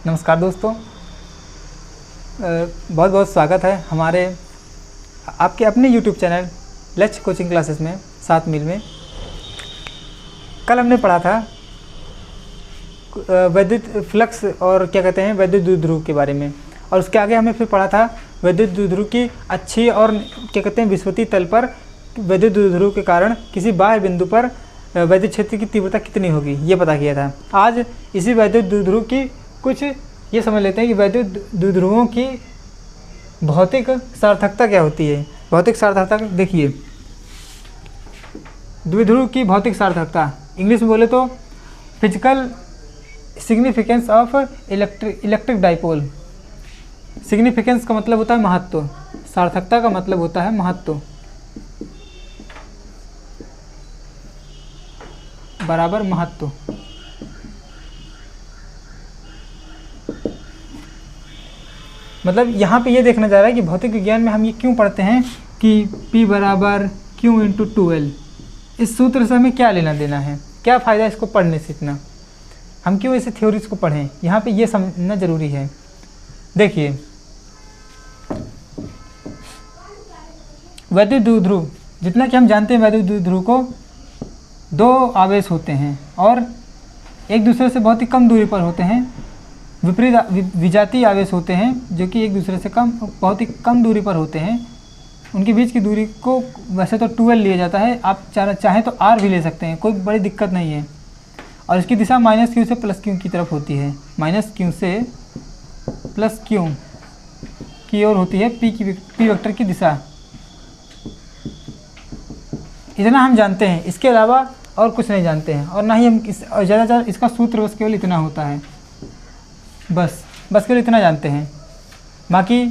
नमस्कार दोस्तों, बहुत बहुत स्वागत है हमारे आपके अपने YouTube चैनल लक्ष्य कोचिंग क्लासेस में 7 मील में। कल हमने पढ़ा था वैद्युत फ्लक्स और क्या कहते हैं वैद्युत द्विध्रुव के बारे में, और उसके आगे हमने फिर पढ़ा था वैद्युत द्विध्रुव की अच्छी और क्या कहते हैं विषुवतीय तल पर वैद्युत द्विध्रुव के कारण किसी बाह्य बिंदु पर वैद्युत क्षेत्र की तीव्रता कितनी होगी ये पता किया था। आज इसी वैद्युत द्विध्रुव की कुछ ये समझ लेते हैं कि वैद्युत द्विध्रुवों की भौतिक सार्थकता क्या होती है। भौतिक सार्थकता देखिए, द्विध्रुव की भौतिक सार्थकता इंग्लिश में बोले तो physical significance of electric dipole. Significance का मतलब होता है महत्व, सार्थकता का मतलब होता है महत्व बराबर महत्व। मतलब यहाँ पे ये देखना जा रहा है कि भौतिक विज्ञान में हम ये क्यों पढ़ते हैं कि P बराबर Q × 2L। इस सूत्र से हमें क्या लेना देना है, क्या फ़ायदा इसको पढ़ने से इतना, हम क्यों ऐसे थ्योरीज को पढ़ें, यहाँ पे ये समझना ज़रूरी है। देखिए, वैद्युत द्विध्रुव, जितना कि हम जानते हैं वैद्युत द्विध्रुव को 2 आवेश होते हैं और एक दूसरे से बहुत ही कम दूरी पर होते हैं। विपरीत विजातीय आवेश होते हैं जो कि एक दूसरे से बहुत ही कम दूरी पर होते हैं। उनके बीच की दूरी को वैसे तो 2L लिया जाता है, आप चाहें तो R भी ले सकते हैं, कोई बड़ी दिक्कत नहीं है। और इसकी दिशा -Q से +Q की तरफ होती है, -Q से +Q की ओर होती है P वेक्टर की दिशा। इतना हम जानते हैं, इसके अलावा और कुछ नहीं जानते हैं, और ना ही हम ज़्यादा इसका सूत्र बस केवल इतना होता है, बस केवल इतना जानते हैं। बाकी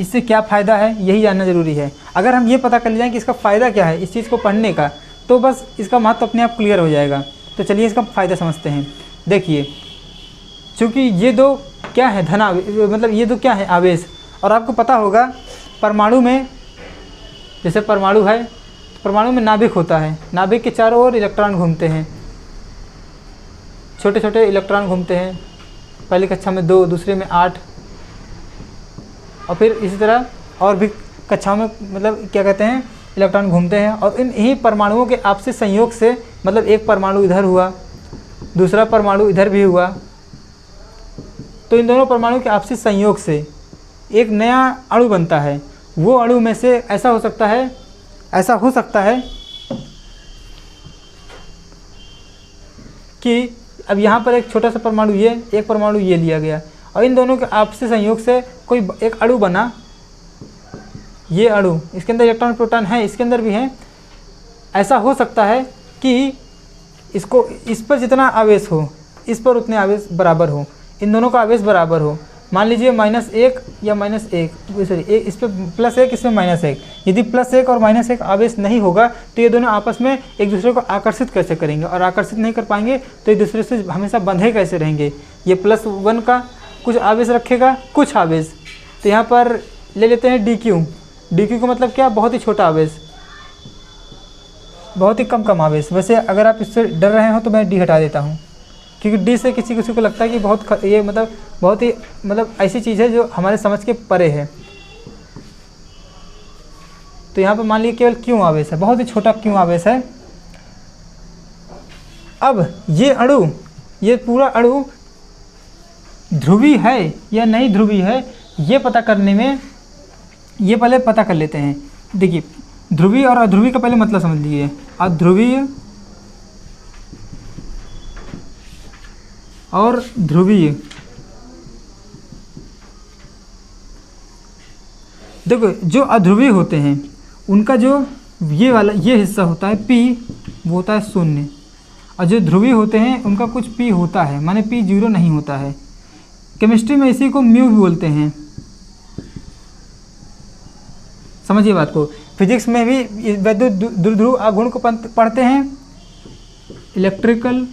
इससे क्या फ़ायदा है यही जानना ज़रूरी है। अगर हम ये पता कर ले जाएँ कि इसका फ़ायदा क्या है इस चीज़ को पढ़ने का, तो बस इसका महत्व अपने आप क्लियर हो जाएगा। तो चलिए इसका फ़ायदा समझते हैं। देखिए, चूँकि ये 2 क्या है मतलब ये 2 क्या है आवेश, और आपको पता होगा परमाणु में, जैसे परमाणु है, परमाणु में नाभिक होता है, नाभिक के चारों ओर इलेक्ट्रॉन घूमते हैं, छोटे छोटे इलेक्ट्रॉन घूमते हैं। पहली कक्षा में 2, दूसरे में 8, और फिर इसी तरह और भी कक्षाओं में मतलब क्या कहते हैं इलेक्ट्रॉन घूमते हैं। और इन्हीं परमाणुओं के आपसी संयोग से, मतलब एक परमाणु इधर हुआ, दूसरा परमाणु इधर भी हुआ, तो इन दोनों परमाणु के आपसी संयोग से एक नया अणु बनता है। वो अणु में से ऐसा हो सकता है कि अब यहाँ पर एक छोटा सा परमाणु ये, एक परमाणु ये लिया गया, और इन दोनों के आपसी संयोग से कोई एक अणु बना। ये अणु, इसके अंदर इलेक्ट्रॉन प्रोटॉन है, इसके अंदर भी है। ऐसा हो सकता है कि इस पर जितना आवेश हो, इस पर उतने आवेश बराबर हो, इन दोनों का आवेश बराबर हो। मान लीजिए -1 या इस पर +1, इसमें -1। यदि +1 और -1 आवेश नहीं होगा तो ये दोनों आपस में एक दूसरे को आकर्षित कैसे करेंगे, और आकर्षित नहीं कर पाएंगे तो एक दूसरे से हमेशा बंधे कैसे रहेंगे। ये +1 का कुछ आवेश रखेगा, कुछ आवेश, तो यहाँ पर ले लेते हैं dq का मतलब क्या, बहुत ही छोटा आवेश, बहुत ही कम आवेश। वैसे अगर आप इससे डर रहे हो तो मैं d हटा देता हूँ, क्योंकि डी से किसी को लगता है कि ये बहुत ही ऐसी चीज़ है जो हमारे समझ के परे है। तो यहाँ पर मान लीजिए केवल क्यू आवेश है, बहुत ही छोटा क्यू आवेश है। अब ये पूरा अणु ध्रुवीय है या नहीं ध्रुवीय है, ये पता करने में ये पहले पता कर लेते हैं। देखिए, ध्रुवीय और अध्रुवीय का पहले मतलब समझ लीजिए। अध्रुवीय और ध्रुवीय, देखो जो अध्रुवीय होते हैं उनका जो ये हिस्सा होता है P, वो होता है 0, और जो ध्रुवीय होते हैं उनका कुछ P होता है, माने P 0 नहीं होता है। केमिस्ट्री में इसी को म्यू भी बोलते हैं, समझिए बात को। फिजिक्स में भी वैद्युत द्विध्रुव आघूर्ण को पढ़ते हैं, इलेक्ट्रिकल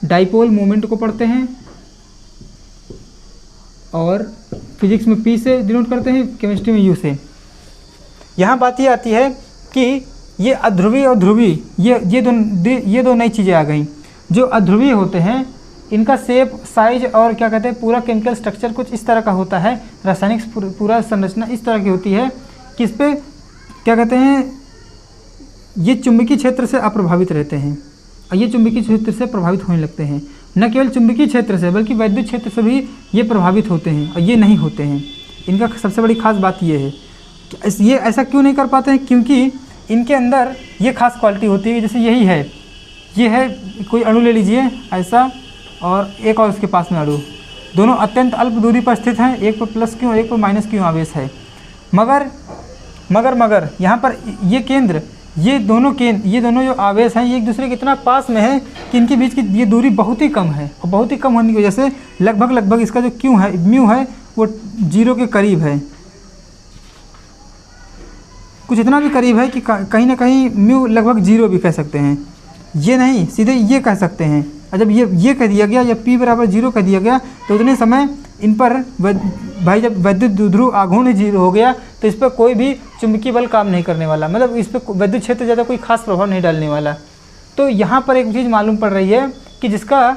डाइपोल मोमेंट को पढ़ते हैं, और फिजिक्स में P से डिनोट करते हैं, केमिस्ट्री में U से। यहाँ बात ये आती है कि ये अध्रुवीय और ध्रुवीय ये दो नई चीज़ें आ गई। जो अध्रुवीय होते हैं इनका शेप, साइज और क्या कहते हैं पूरा केमिकल स्ट्रक्चर कुछ इस तरह का होता है, रासायनिक पूरा संरचना इस तरह की होती है कि इस पर क्या कहते हैं ये चुंबकीय क्षेत्र से अप्रभावित रहते हैं और ये चुंबकीय क्षेत्र से प्रभावित होने लगते हैं। न केवल चुंबकीय क्षेत्र से बल्कि वैद्युत क्षेत्र से भी ये प्रभावित होते हैं और ये नहीं होते हैं। इनका सबसे बड़ी खास बात ये है कि ये ऐसा क्यों नहीं कर पाते हैं, क्योंकि इनके अंदर ये खास क्वालिटी होती है। जैसे यही है, ये है कोई अणु ले लीजिए ऐसा और एक और उसके पास में अणु, दोनों अत्यंत अल्प दूरी पर स्थित हैं, एक पर प्लस क्यों एक पर माइनस क्यों आवेश है। मगर यहाँ पर ये केंद्र, ये दोनों जो आवेश हैं ये एक दूसरे के इतना पास में है कि इनके बीच की ये दूरी बहुत ही कम है और बहुत ही कम होने की वजह से लगभग इसका जो क्यू है, म्यू है, वो 0 के करीब है। कुछ इतना भी करीब है कि कहीं ना कहीं म्यू लगभग 0 भी कह सकते हैं। ये नहीं, सीधे ये कह सकते हैं। और जब ये कह दिया गया या P बराबर 0 कह दिया गया तो उतने समय इन पर भाई जब वैद्युत ध्रुव आघूर्ण 0 हो गया तो इस पर कोई भी चुंबकीय बल काम नहीं करने वाला, मतलब इस पर वैद्युत क्षेत्र ज़्यादा कोई खास प्रभाव नहीं डालने वाला। तो यहाँ पर एक चीज़ मालूम पड़ रही है कि जिसका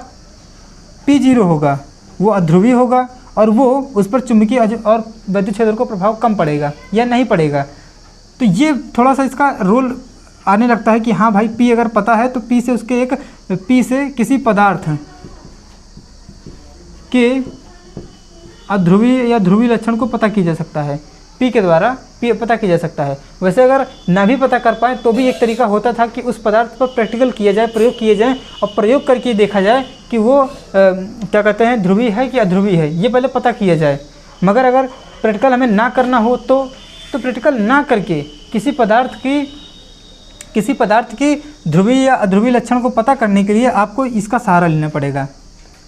P0 होगा वो अध्रुवीय होगा और वो उस पर चुंबकीय और वैद्युत क्षेत्र को प्रभाव कम पड़ेगा या नहीं पड़ेगा। तो ये थोड़ा सा इसका रोल आने लगता है कि हाँ भाई P अगर पता है तो P से किसी पदार्थ के अध्रुवीय या ध्रुवीय लक्षण को पता किया जा सकता है, P के द्वारा पता किया जा सकता है। वैसे अगर ना भी पता कर पाए तो भी एक तरीका होता था कि उस पदार्थ पर प्रैक्टिकल किया जाए, प्रयोग किए जाए और प्रयोग करके देखा जाए कि वो क्या कहते हैं ध्रुवीय है कि अध्रुवीय है, ये पहले पता किया जाए। मगर अगर प्रैक्टिकल हमें ना करना हो तो प्रैक्टिकल ना करके किसी पदार्थ की ध्रुवीय या अध्रुवीय लक्षण को पता करने के लिए आपको इसका सहारा लेना पड़ेगा।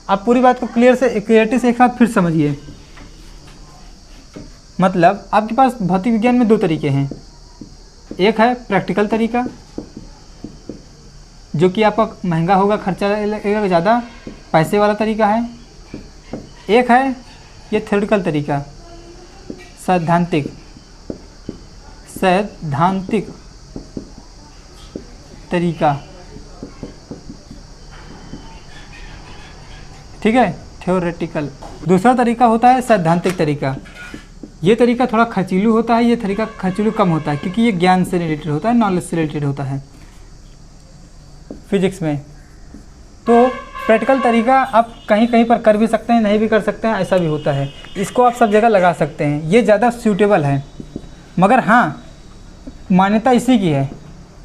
आप पूरी बात को क्लियरिटी से एक साथ फिर समझिए। मतलब आपके पास भौतिक विज्ञान में 2 तरीके हैं। एक है प्रैक्टिकल तरीका जो कि आपका महंगा होगा, खर्चा लगेगा ज़्यादा, पैसे वाला तरीका है। एक है ये थ्योरेटिकल तरीका, सैद्धांतिक तरीका, ठीक है, थ्योरेटिकल। दूसरा तरीका होता है सैद्धांतिक तरीका। ये तरीका थोड़ा खर्चीलू होता है, ये तरीका खर्चीलू कम होता है क्योंकि ये ज्ञान से रिलेटेड होता है, नॉलेज से रिलेटेड होता है फिजिक्स में। तो प्रैक्टिकल तरीका आप कहीं कहीं पर कर भी सकते हैं, नहीं भी कर सकते हैं, ऐसा भी होता है। इसको आप सब जगह लगा सकते हैं, ये ज़्यादा सूटेबल है। मगर हाँ, मान्यता इसी की है,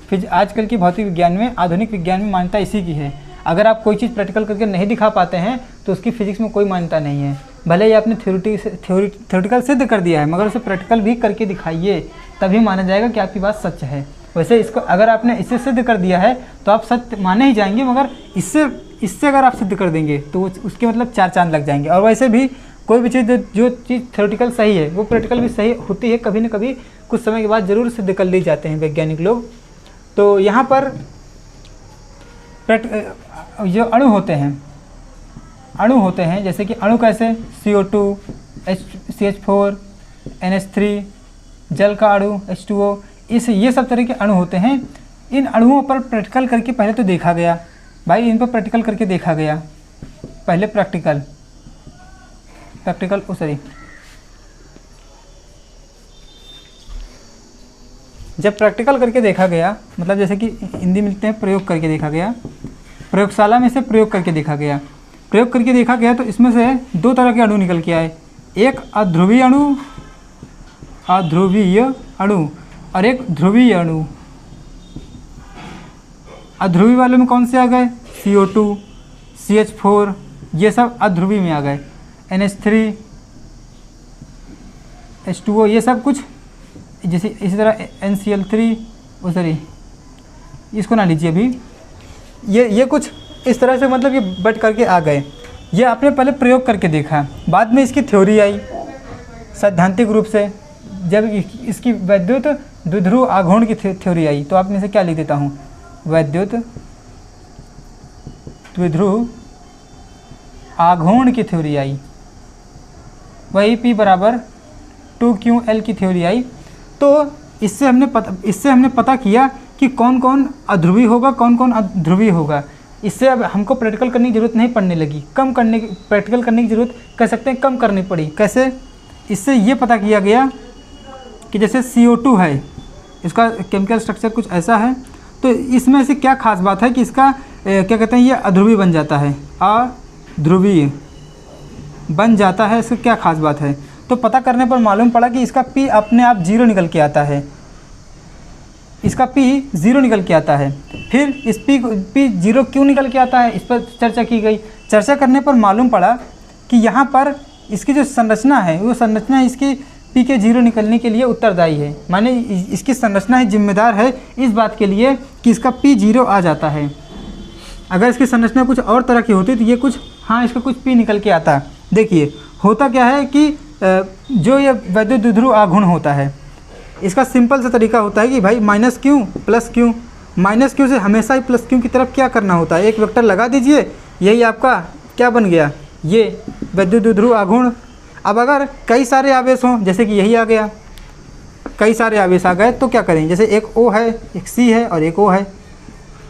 फिर आजकल की भौतिक विज्ञान में, आधुनिक विज्ञान में मान्यता इसी की है। अगर आप कोई चीज़ प्रैक्टिकल करके नहीं दिखा पाते हैं तो उसकी फिजिक्स में कोई मान्यता नहीं है। भले ही आपने थ्योरेटिकल सिद्ध कर दिया है मगर उसे प्रैक्टिकल भी करके दिखाइए, तभी माना जाएगा कि आपकी बात सच है। वैसे इसको अगर आपने इससे सिद्ध कर दिया है तो आप सत्य माने ही जाएंगे, मगर इससे अगर आप सिद्ध कर देंगे तो उसके मतलब 4 चांद लग जाएंगे। और वैसे भी कोई भी चीज़ जो चीज़ थ्योरेटिकल सही है वो प्रैक्टिकल भी सही होती है, कभी न कभी कुछ समय के बाद ज़रूर सिद्ध कर ली जाते हैं वैज्ञानिक लोग। तो यहाँ पर जो अणु होते हैं जैसे कि अणु कैसे, CO2, CH4, NH3, जल का अणु H2O, ये सब तरह के अणु होते हैं। इन अणुओं पर प्रैक्टिकल करके पहले तो देखा गया, भाई इन पर प्रैक्टिकल करके देखा गया, पहले प्रैक्टिकल जब प्रैक्टिकल करके देखा गया, मतलब जैसे कि हिंदी मिलते हैं प्रयोग करके देखा गया, प्रयोगशाला में से प्रयोग करके देखा गया। प्रयोग करके देखा गया तो इसमें से 2 तरह के अणु निकल के आए, एक अध्रुवीय अणु और एक ध्रुवीय अणु। अध्रुवीय वाले में कौन से आ गए, CO2, CH4, ये सब अध्रुवीय में आ गए। NH3, H2O, ये सब कुछ जैसे इसी तरह NCl3, सॉरी इसको ना लीजिए अभी, ये कुछ इस तरह से मतलब ये बट करके आ गए। ये आपने पहले प्रयोग करके देखा, बाद में इसकी थ्योरी आई सैद्धांतिक रूप से। जब इसकी वैद्युत द्विध्रुव आघूर्ण की थ्योरी आई तो आपने से क्या लिख देता हूँ, वैद्युत द्विध्रुव आघूर्ण की थ्योरी आई, वही P बराबर 2QL की थ्योरी आई। तो इससे हमने पता किया कि कौन कौन अध्रुवीय होगा, कौन कौन अध्रुवीय होगा। इससे अब हमको प्रैक्टिकल करने की ज़रूरत नहीं पड़ने लगी, प्रैक्टिकल करने की ज़रूरत कह सकते हैं कम करनी पड़ी। कैसे? इससे ये पता किया गया कि जैसे CO2 है, इसका केमिकल स्ट्रक्चर कुछ ऐसा है, तो इसमें ऐसी क्या खास बात है कि इसका क्या कहते हैं, ये अध्रुवीय बन जाता है, अध्रुवीय बन जाता है। इसकी क्या खास बात है? तो पता करने पर मालूम पड़ा कि इसका P अपने आप 0 निकल के आता है, इसका P 0 निकल के आता है। फिर इस P 0 क्यों निकल के आता है, इस पर चर्चा की गई। चर्चा करने पर मालूम पड़ा कि यहाँ पर इसकी जो संरचना है, वो संरचना इसकी P के 0 निकलने के लिए उत्तरदायी है। माने इसकी संरचना ही जिम्मेदार है इस बात के लिए कि इसका P 0 आ जाता है। अगर इसकी संरचना कुछ और तरह की होती तो ये कुछ, हाँ, इसका कुछ P निकल के आता। देखिए होता क्या है कि जो ये वैद्युत द्विध्रुव आघूर्ण होता है, इसका सिंपल सा तरीका होता है कि भाई minus Q plus Q, minus Q से हमेशा ही प्लस क्यू की तरफ क्या करना होता है, एक वेक्टर लगा दीजिए, यही आपका क्या बन गया, ये वैद्युत द्विध्रुव आघूर्ण। अब अगर कई सारे आवेश हों, जैसे कि यही आ गया, कई सारे आवेश आ गए, तो क्या करें, जैसे एक O है, एक C है और एक O है।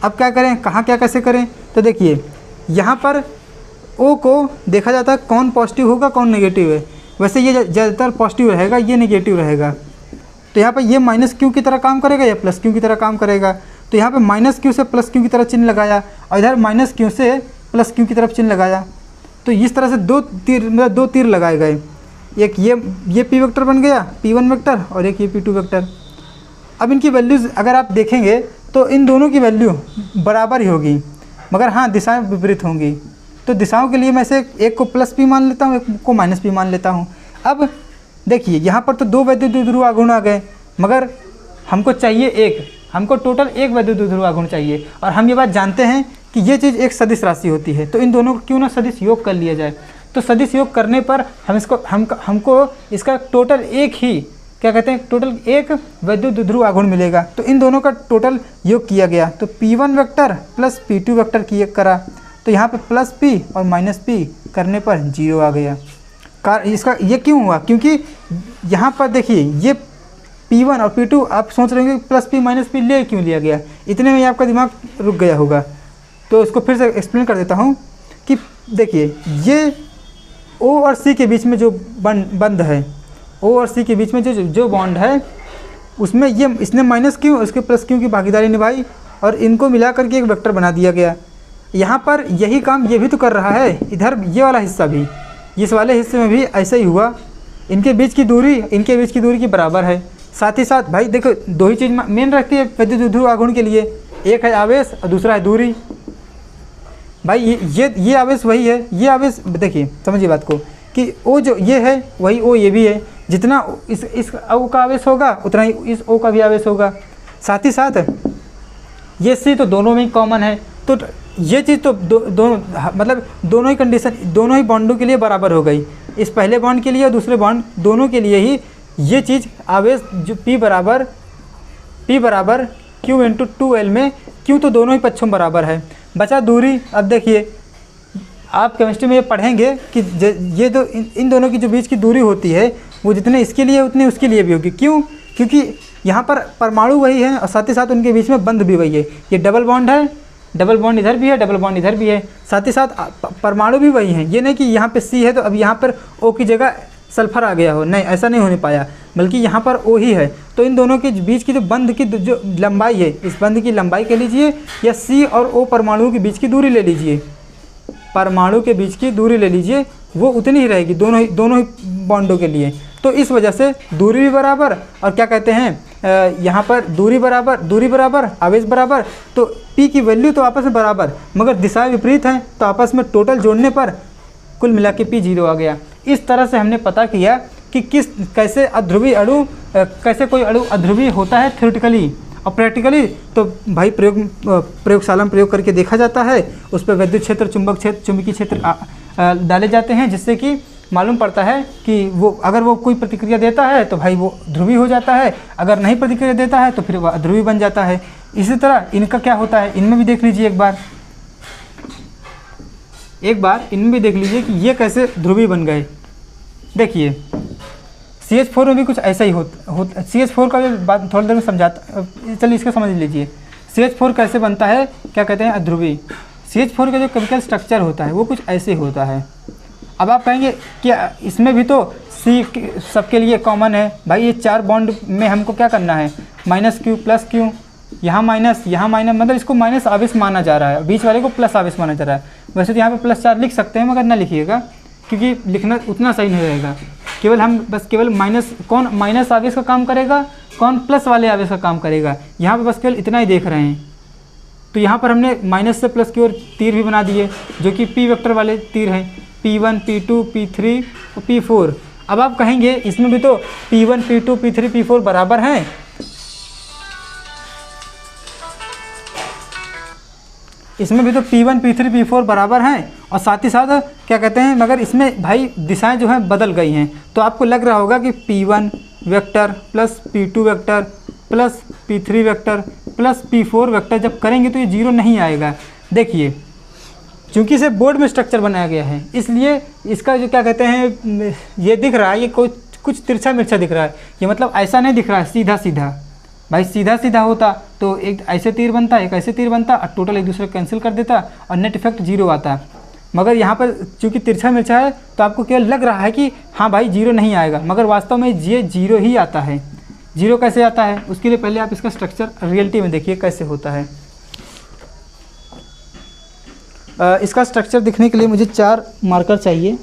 अब क्या करें, कहाँ क्या कैसे करें? तो देखिए यहाँ पर O को देखा जाता है कौन पॉजिटिव होगा कौन नेगेटिव है। वैसे ये ज़्यादातर पॉजिटिव रहेगा, ये नेगेटिव रहेगा। तो यहाँ पर ये माइनस क्यू की तरह काम करेगा या प्लस क्यू की तरह काम करेगा। तो यहाँ पे माइनस क्यू से प्लस क्यू की तरफ चिन्ह लगाया और इधर माइनस क्यू से प्लस क्यू की तरफ चिन्ह लगाया। तो इस तरह से दो तीर लगाए गए, एक ये P वेक्टर बन गया, P1 वेक्टर, और एक ये P2 वेक्टर। अब इनकी वैल्यूज़ अगर आप देखेंगे तो इन दोनों की वैल्यू बराबर ही होगी, मगर हाँ दिशाएं विपरीत होंगी। तो दिशाओं के लिए मैं से एक को प्लस P मान लेता हूँ, एक को माइनस P मान लेता हूँ। अब देखिए यहाँ पर तो 2 वैद्युत द्विध्रुव आघूर्ण आ गए, मगर हमको चाहिए एक, हमको टोटल एक वैद्युत द्विध्रुव आघूर्ण चाहिए। और हम ये बात जानते हैं कि ये चीज़ एक सदिश राशि होती है, तो इन दोनों को क्यों ना सदिश योग कर लिया जाए। तो सदिश योग करने पर हमको इसका टोटल एक ही क्या कहते हैं, टोटल एक वैद्युत द्विध्रुव आघूर्ण मिलेगा। तो इन दोनों का टोटल योग किया गया, तो P1 vector plus P2 vector किया करा, तो यहाँ पे प्लस P और माइनस P करने पर 0 आ गया। इसका ये क्यों हुआ, क्योंकि यहाँ पर देखिए ये P1 और P2, आप सोच रहे हैं कि प्लस P माइनस P ले क्यों लिया गया, इतने में ही आपका दिमाग रुक गया होगा। तो इसको फिर से एक्सप्लेन कर देता हूँ कि देखिए ये O और C के बीच में जो बंध है, O और C के बीच में जो बॉन्ड है, उसमें ये इसने माइनस क्यू इसके प्लस क्यू की भागीदारी निभाई और इनको मिला करके एक वेक्टर बना दिया गया। यहाँ पर यही काम ये भी तो कर रहा है, इधर ये वाला हिस्सा भी, इस वाले हिस्से में भी ऐसा ही हुआ। इनके बीच की दूरी की बराबर है। साथ ही साथ भाई देखो दो ही चीज़ मेन रहती है वैद्युत द्विध्रुव आघूर्ण के लिए, एक है आवेश और दूसरा है दूरी। भाई ये आवेश वही है, ये आवेश देखिए समझिए बात को कि O जो ये है वही O ये भी है, जितना इस O का आवेश होगा उतना ही इस O का भी आवेश होगा। साथ ही साथ ये C तो दोनों में ही कॉमन है, तो ये चीज़ तो मतलब दोनों ही कंडीशन, दोनों ही बॉन्डों के लिए बराबर हो गई। इस पहले बॉन्ड के लिए और दूसरे बॉन्ड दोनों के लिए ही ये चीज़ आवेश जो P बराबर Q इंटू 2L में, Q तो दोनों ही पक्षों बराबर है। बचा दूरी। अब देखिए आप केमिस्ट्री में ये पढ़ेंगे कि ये तो इन दोनों की जो बीच की दूरी होती है वो जितने इसके लिए उतने उसके लिए भी होगी। क्यों? क्योंकि यहाँ पर परमाणु वही है और साथ ही साथ उनके बीच में बंध भी वही है। ये डबल बॉन्ड है, डबल बॉन्ड इधर भी है, डबल बॉन्ड इधर भी है, साथ ही साथ परमाणु भी वही हैं। ये नहीं कि यहाँ पे C है तो अब यहाँ पर O की जगह सल्फर आ गया हो, नहीं, ऐसा नहीं होने पाया, बल्कि यहाँ पर O ही है। तो इन दोनों के बीच की जो बंध की जो लंबाई है, इस बंध की लंबाई कह लीजिए या C और O परमाणु के बीच की दूरी ले लीजिए, परमाणु के बीच की दूरी ले लीजिए, वो उतनी ही रहेगी दोनों ही बॉन्डों के लिए। तो इस वजह से दूरी भी बराबर और क्या कहते हैं यहाँ पर दूरी बराबर आवेश बराबर, तो P की वैल्यू तो आपस में बराबर मगर दिशाएं विपरीत हैं, तो आपस में टोटल जोड़ने पर कुल मिला के P 0 आ गया। इस तरह से हमने पता किया कि कैसे अध्रुवीय अणु, कैसे कोई अणु अध्रुवीय होता है थ्योरेटिकली, और प्रैक्टिकली तो भाई प्रयोगशाला में प्रयोग करके देखा जाता है। उस पर विद्युत क्षेत्र, चुंबक क्षेत्र, चुंबकीय क्षेत्र डाले जाते हैं, जिससे कि मालूम पड़ता है कि वो अगर वो कोई प्रतिक्रिया देता है तो भाई वो ध्रुवीय हो जाता है, अगर नहीं प्रतिक्रिया देता है तो फिर वह अध्रुवीय बन जाता है। इसी तरह इनका क्या होता है, इनमें भी देख लीजिए एक बार इनमें भी देख लीजिए कि ये कैसे ध्रुवीय बन गए। देखिए CH4 में भी कुछ ऐसा ही होता। CH4 का भी बात थोड़ी देर में समझाता, चलिए इसका समझ लीजिए। CH4 कैसे बनता है, क्या कहते हैं अध्रुवीय। CH4 का जो केमिकल स्ट्रक्चर होता है वो कुछ ऐसे होता है। अब आप कहेंगे कि इसमें भी तो C सबके लिए कॉमन है, भाई ये 4 बॉन्ड में हमको क्या करना है, -Q +Q, यहाँ माइनस मतलब इसको माइनस आवेश माना जा रहा है, बीच वाले को प्लस आवेश माना जा रहा है। वैसे तो यहाँ पे +4 लिख सकते हैं मगर ना लिखिएगा, क्योंकि लिखना उतना सही नहीं रहेगा। केवल हम बस केवल कौन माइनस आवेश का काम करेगा, कौन प्लस वाले आवेश का काम करेगा, यहाँ पे बस केवल इतना ही देख रहे हैं। तो यहाँ पर हमने माइनस से प्लस की ओर तीर भी बना दिए, जो कि P वेक्टर वाले तीर हैं, P1 P2 P3 और P4। अब आप कहेंगे इसमें भी तो P1 P2 P3 P4 बराबर हैं, इसमें भी तो P1 P3 P4 बराबर हैं और साथ ही साथ क्या कहते हैं, मगर इसमें भाई दिशाएं जो हैं बदल गई हैं। तो आपको लग रहा होगा कि P1 vector plus P2 vector plus P3 vector plus P4 vector जब करेंगे तो ये 0 नहीं आएगा। देखिए, क्योंकि इसे बोर्ड में स्ट्रक्चर बनाया गया है, इसलिए इसका जो क्या कहते हैं, ये दिख रहा है, ये कुछ तिरछा मिर्चा दिख रहा है। ये मतलब ऐसा नहीं दिख रहा है सीधा सीधा, भाई सीधा सीधा होता तो एक ऐसे तीर बनता, एक ऐसे तीर बनता और टोटल एक दूसरे को कैंसिल कर देता और नेट इफेक्ट 0 आता। मगर यहाँ पर चूँकि तिरछा मिर्चा है तो आपको केवल लग रहा है कि हाँ भाई 0 नहीं आएगा, मगर वास्तव में ये 0 ही आता है। 0 कैसे आता है, उसके लिए पहले आप इसका स्ट्रक्चर रियलिटी में देखिए कैसे होता है। इसका स्ट्रक्चर दिखने के लिए मुझे 4 मार्कर चाहिए।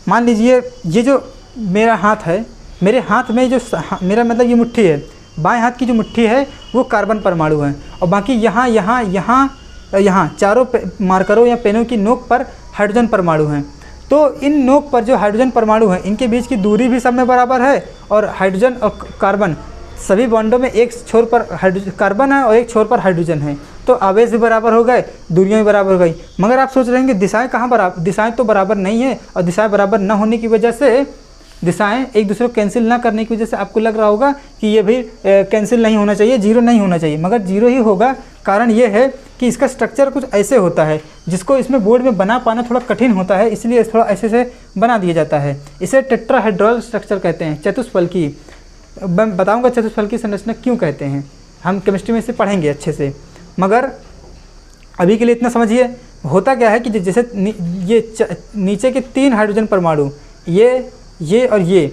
मान लीजिए ये जो मेरा हाथ है, मेरे हाथ में जो मेरा मतलब ये मुट्ठी है, बाएं हाथ की जो मुट्ठी है वो कार्बन परमाणु है और बाकी यहाँ यहाँ यहाँ यहाँ चारों मार्करों या पेनों की नोक पर हाइड्रोजन परमाणु हैं। तो इन नोक पर जो हाइड्रोजन परमाणु हैं इनके बीच की दूरी भी सब में बराबर है और हाइड्रोजन और कार्बन सभी बॉन्डों में एक छोर पर कार्बन है और एक छोर पर हाइड्रोजन है। तो आवेश भी बराबर हो गए, दूरियां भी बराबर हो गई। मगर आप सोच रहे हैं कि दिशाएं कहाँ बराबर, दिशाएं तो बराबर नहीं है और दिशाएं बराबर न होने की वजह से, दिशाएं एक दूसरे को कैंसिल ना करने की वजह से आपको लग रहा होगा कि ये भी कैंसिल नहीं होना चाहिए, 0 नहीं होना चाहिए, मगर 0 ही होगा। कारण ये है कि इसका स्ट्रक्चर कुछ ऐसे होता है जिसको इसमें बोर्ड में बना पाना थोड़ा कठिन होता है, इसलिए थोड़ा ऐसे से बना दिया जाता है। इसे टेट्राहेड्रल स्ट्रक्चर कहते हैं, चतुष्फलकी। मैं बताऊँगा चतुष्फलकी संरचना क्यों कहते हैं, हम केमिस्ट्री में इसे पढ़ेंगे अच्छे से। मगर अभी के लिए इतना समझिए, होता क्या है कि जैसे ये नीचे के 3 हाइड्रोजन परमाणु, ये और ये,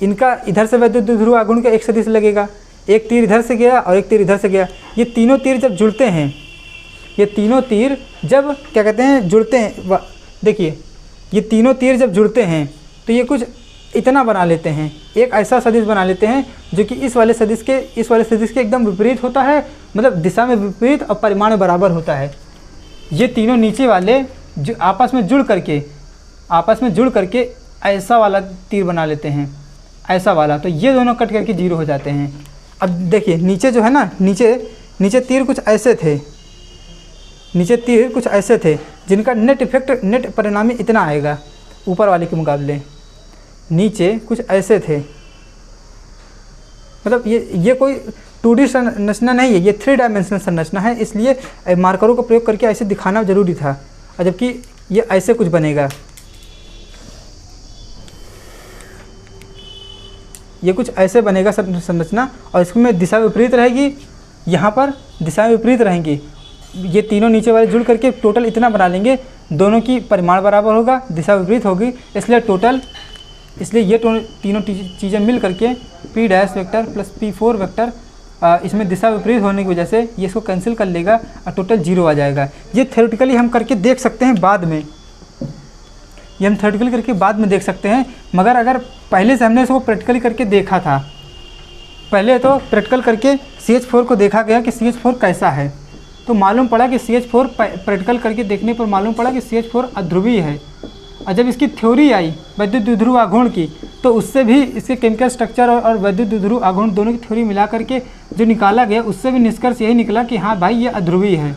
इनका इधर से वैद्युत ध्रुव आघूर्ण का एक सदिश लगेगा, एक तीर इधर से गया और एक तीर इधर से गया। ये तीनों तीर जब जुड़ते हैं, ये तीनों तीर जब क्या कहते हैं जुड़ते हैं, देखिए ये तीनों तीर जब जुड़ते हैं तो ये कुछ इतना बना लेते हैं, एक ऐसा सदिश बना लेते हैं जो कि इस वाले सदिश के एकदम विपरीत होता है, मतलब दिशा में विपरीत और परिमाण बराबर होता है। ये तीनों नीचे वाले जो आपस में जुड़ करके ऐसा वाला तीर बना लेते हैं, ऐसा वाला, तो ये दोनों कट करके 0 हो जाते हैं। अब देखिए नीचे जो है ना, नीचे तीर कुछ ऐसे थे, नीचे तीर कुछ ऐसे थे जिनका नेट परिणामी इतना आएगा ऊपर वाले के मुकाबले। नीचे कुछ ऐसे थे, मतलब ये कोई 2D संरचना नहीं है, ये 3 डायमेंशनल संरचना है, इसलिए मार्करों का प्रयोग करके ऐसे दिखाना जरूरी था। और जबकि ये ऐसे कुछ बनेगा, ये कुछ ऐसे बनेगा संरचना और इसमें दिशा विपरीत रहेगी, यहाँ पर दिशा विपरीत रहेंगी। ये तीनों नीचे वाले जुड़ करके टोटल इतना बना लेंगे, दोनों की परिमाण बराबर होगा, दिशा विपरीत होगी, इसलिए ये तीनों चीज़ें मिल करके P' vector plus P4 vector, इसमें दिशा विपरीत होने की वजह से ये इसको कैंसिल कर लेगा और टोटल 0 आ जाएगा। ये थ्योरेटिकली हम करके देख सकते हैं बाद में, ये हम थ्योरेटिकली करके बाद में देख सकते हैं। मगर अगर पहले से हमने इसको प्रैक्टिकली करके देखा था, पहले तो प्रैक्टिकल करके CH4 को देखा गया कि CH4 कैसा है, तो मालूम पड़ा कि CH4 प्रैक्टिकल करके देखने पर मालूम पड़ा कि CH4 अध्रुवीय है। और जब इसकी थ्योरी आई वैद्युत द्विध्रुव आघूर्ण की, तो उससे भी इसके केमिकल स्ट्रक्चर और वैद्युत द्विध्रुव आघूर्ण दोनों की थ्योरी मिला करके जो निकाला गया, उससे भी निष्कर्ष यही निकला कि हाँ भाई ये अध्रुवीय है।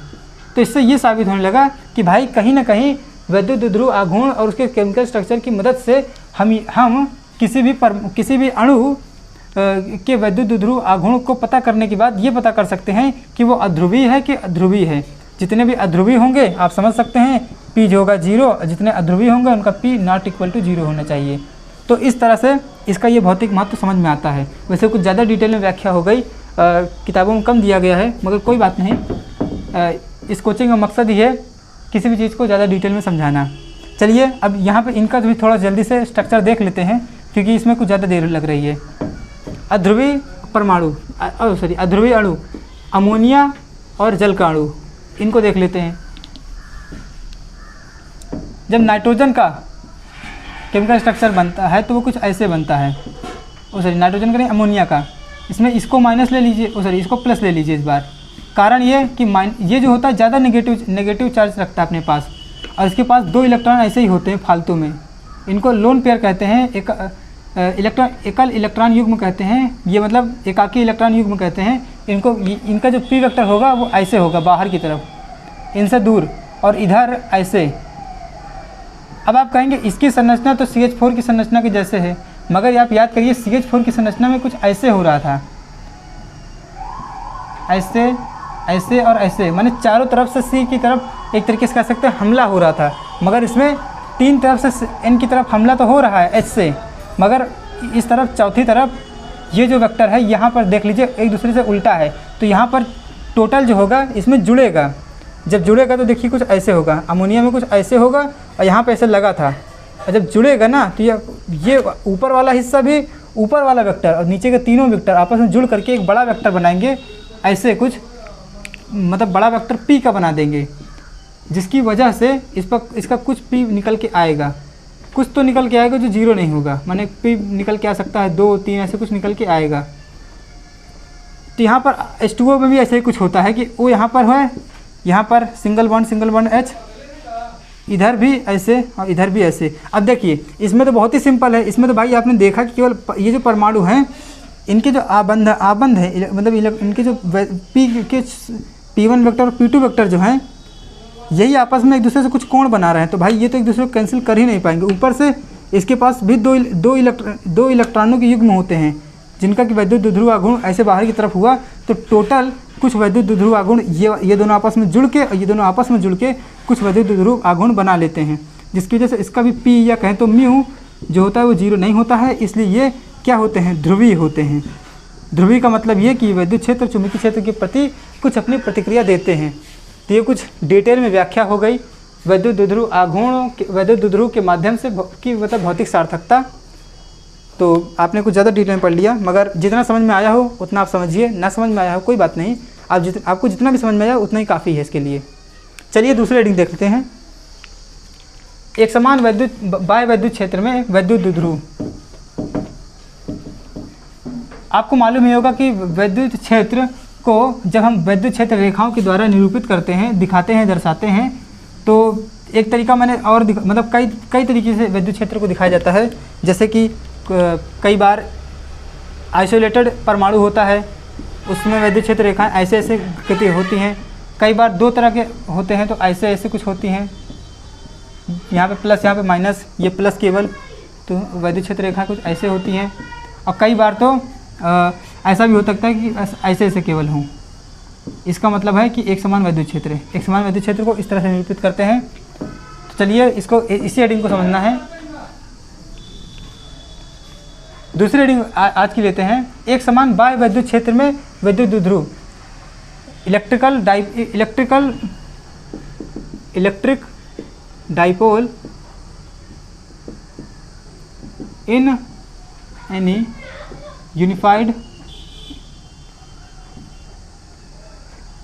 तो इससे ये साबित होने लगा कि भाई कहीं ना कहीं वैद्युत द्विध्रुव आघूर्ण और उसके केमिकल स्ट्रक्चर की मदद से हम किसी भी अणु के वैद्युत द्विध्रुव आघूर्ण को पता करने के बाद ये पता कर सकते हैं कि वो अध्रुवीय है कि अध्रुवीय है। जितने भी अध्रुवीय होंगे आप समझ सकते हैं P जो होगा 0, जितने अध्रुवीय होंगे उनका P ≠ 0 होना चाहिए। तो इस तरह से इसका ये भौतिक महत्व समझ में आता है। वैसे कुछ ज़्यादा डिटेल में व्याख्या हो गई, किताबों में कम दिया गया है, मगर कोई बात नहीं। इस कोचिंग का मकसद ही है किसी भी चीज़ को ज़्यादा डिटेल में समझाना। चलिए अब यहाँ पे इनका भी थोड़ा जल्दी से स्ट्रक्चर देख लेते हैं, क्योंकि इसमें कुछ ज़्यादा देर लग रही है। अध्रुवी परमाणु अध्रुवी अणु, अमोनिया और जल का अणु, इनको देख लेते हैं। जब नाइट्रोजन का केमिकल स्ट्रक्चर बनता है तो वो कुछ ऐसे बनता है। नाइट्रोजन का नहीं, अमोनिया का। इसमें इसको माइनस ले लीजिए, इसको प्लस ले लीजिए इस बार। कारण ये कि ये जो होता है ज़्यादा नेगेटिव चार्ज रखता है अपने पास, और इसके पास 2 इलेक्ट्रॉन ऐसे ही होते हैं फालतू में। इनको लोन पेयर कहते हैं, एकल इलेक्ट्रॉन युग्म कहते हैं, ये मतलब एकाकी इलेक्ट्रॉन युग्म कहते हैं इनको। इनका जो पी वेक्टर होगा वो ऐसे होगा बाहर की तरफ, इनसे दूर, और इधर ऐसे। अब आप कहेंगे इसकी संरचना तो CH4 की संरचना के जैसे है, मगर आप याद करिए CH4 की संरचना में कुछ ऐसे हो रहा था, ऐसे ऐसे और ऐसे, माने चारों तरफ से C की तरफ एक तरीके से कह सकते हैं हमला हो रहा था। मगर इसमें 3 तरफ से N की तरफ हमला तो हो रहा है H से, मगर इस तरफ चौथी तरफ ये जो वेक्टर है यहाँ पर देख लीजिए एक दूसरे से उल्टा है। तो यहाँ पर टोटल जो होगा इसमें जुड़ेगा, जब जुड़ेगा तो देखिए कुछ ऐसे होगा, अमोनिया में कुछ ऐसे होगा और यहाँ पे ऐसे लगा था, और जब जुड़ेगा ना तो ये ऊपर वाला हिस्सा भी, ऊपर वाला वेक्टर और नीचे के तीनों वेक्टर आपस में जुड़ करके एक बड़ा वेक्टर बनाएंगे, ऐसे कुछ, मतलब बड़ा वेक्टर P का बना देंगे, जिसकी वजह से इसका कुछ P निकल के आएगा, कुछ तो निकल के आएगा जो 0 नहीं होगा, माने P निकल के आ सकता है 2, 3 ऐसे कुछ निकल के आएगा। तो यहाँ पर H2O में भी ऐसे ही कुछ होता है कि वो यहाँ पर है, यहाँ पर सिंगल बॉन्ड H, इधर भी ऐसे और इधर भी ऐसे। अब देखिए इसमें तो बहुत ही सिंपल है, इसमें तो भाई आपने देखा कि केवल ये जो परमाणु हैं इनके जो आबंध है, मतलब इनके जो P1 वेक्टर और P2 वेक्टर जो हैं यही आपस में एक दूसरे से कुछ कोण बना रहे हैं। तो भाई ये तो एक दूसरे को कैंसिल कर ही नहीं पाएंगे। ऊपर से इसके पास भी दो इलेक्ट्रॉनों के युग्म होते हैं, जिनका कि वैद्युत द्विध्रुव आघूर्ण ऐसे बाहर की तरफ हुआ, तो टोटल कुछ वैद्युत द्विध्रुव आघूर्ण ये दोनों आपस में जुड़ के, और ये दोनों आपस में जुड़ के कुछ वैद्युत द्विध्रुव आघूर्ण बना लेते हैं, जिसकी वजह से इसका भी P या कहें तो म्यू जो होता है वो 0 नहीं होता है। इसलिए ये क्या होते हैं, ध्रुवीय होते हैं। ध्रुवीय का मतलब ये कि वैद्युत क्षेत्र चुंबकीय क्षेत्र के प्रति कुछ अपनी प्रतिक्रिया देते हैं। तो ये कुछ डिटेल में व्याख्या हो गई वैद्युत द्विध्रुव आघूर्ण, वैद्युत द्विध्रुव के माध्यम से की मतलब भौतिक सार्थकता। तो आपने कुछ ज़्यादा डिटेल में पढ़ लिया, मगर जितना समझ में आया हो उतना आप समझिए, ना समझ में आया हो कोई बात नहीं, आपको जितना भी समझ में आया उतना ही काफ़ी है इसके लिए। चलिए दूसरी रीडिंग देख लेते हैं। एक समान बाह्य वैद्युत क्षेत्र में वैद्युत द्विध्रुव। आपको मालूम ही होगा कि वैद्युत क्षेत्र को जब हम वैद्युत क्षेत्र रेखाओं के द्वारा निरूपित करते हैं, दिखाते हैं, दर्शाते हैं, तो एक तरीका मैंने और मतलब कई तरीके से वैद्युत क्षेत्र को दिखाया जाता है। जैसे कि कई बार आइसोलेटेड परमाणु होता है, उसमें वैद्युत क्षेत्र रेखाएं ऐसे ऐसे गति होती हैं। कई बार 2 तरह के होते हैं, तो ऐसे ऐसे कुछ होती हैं, यहाँ पे प्लस यहाँ पे माइनस, ये प्लस केवल, तो वैद्युत क्षेत्र रेखा कुछ ऐसे होती हैं। और कई बार तो ऐसा भी हो सकता है कि ऐसे ऐसे केवल हों। इसका मतलब है कि एक समान वैद्युत क्षेत्र है। एक समान वैद्युत क्षेत्र को इस तरह से निरूपित करते हैं। तो चलिए इसको, इसी हेडिंग को समझना है। दूसरी हेडिंग आज की लेते हैं। एक समान बाह्य वैद्युत क्षेत्र में वैद्युत द्विध्रुव, electric dipole in any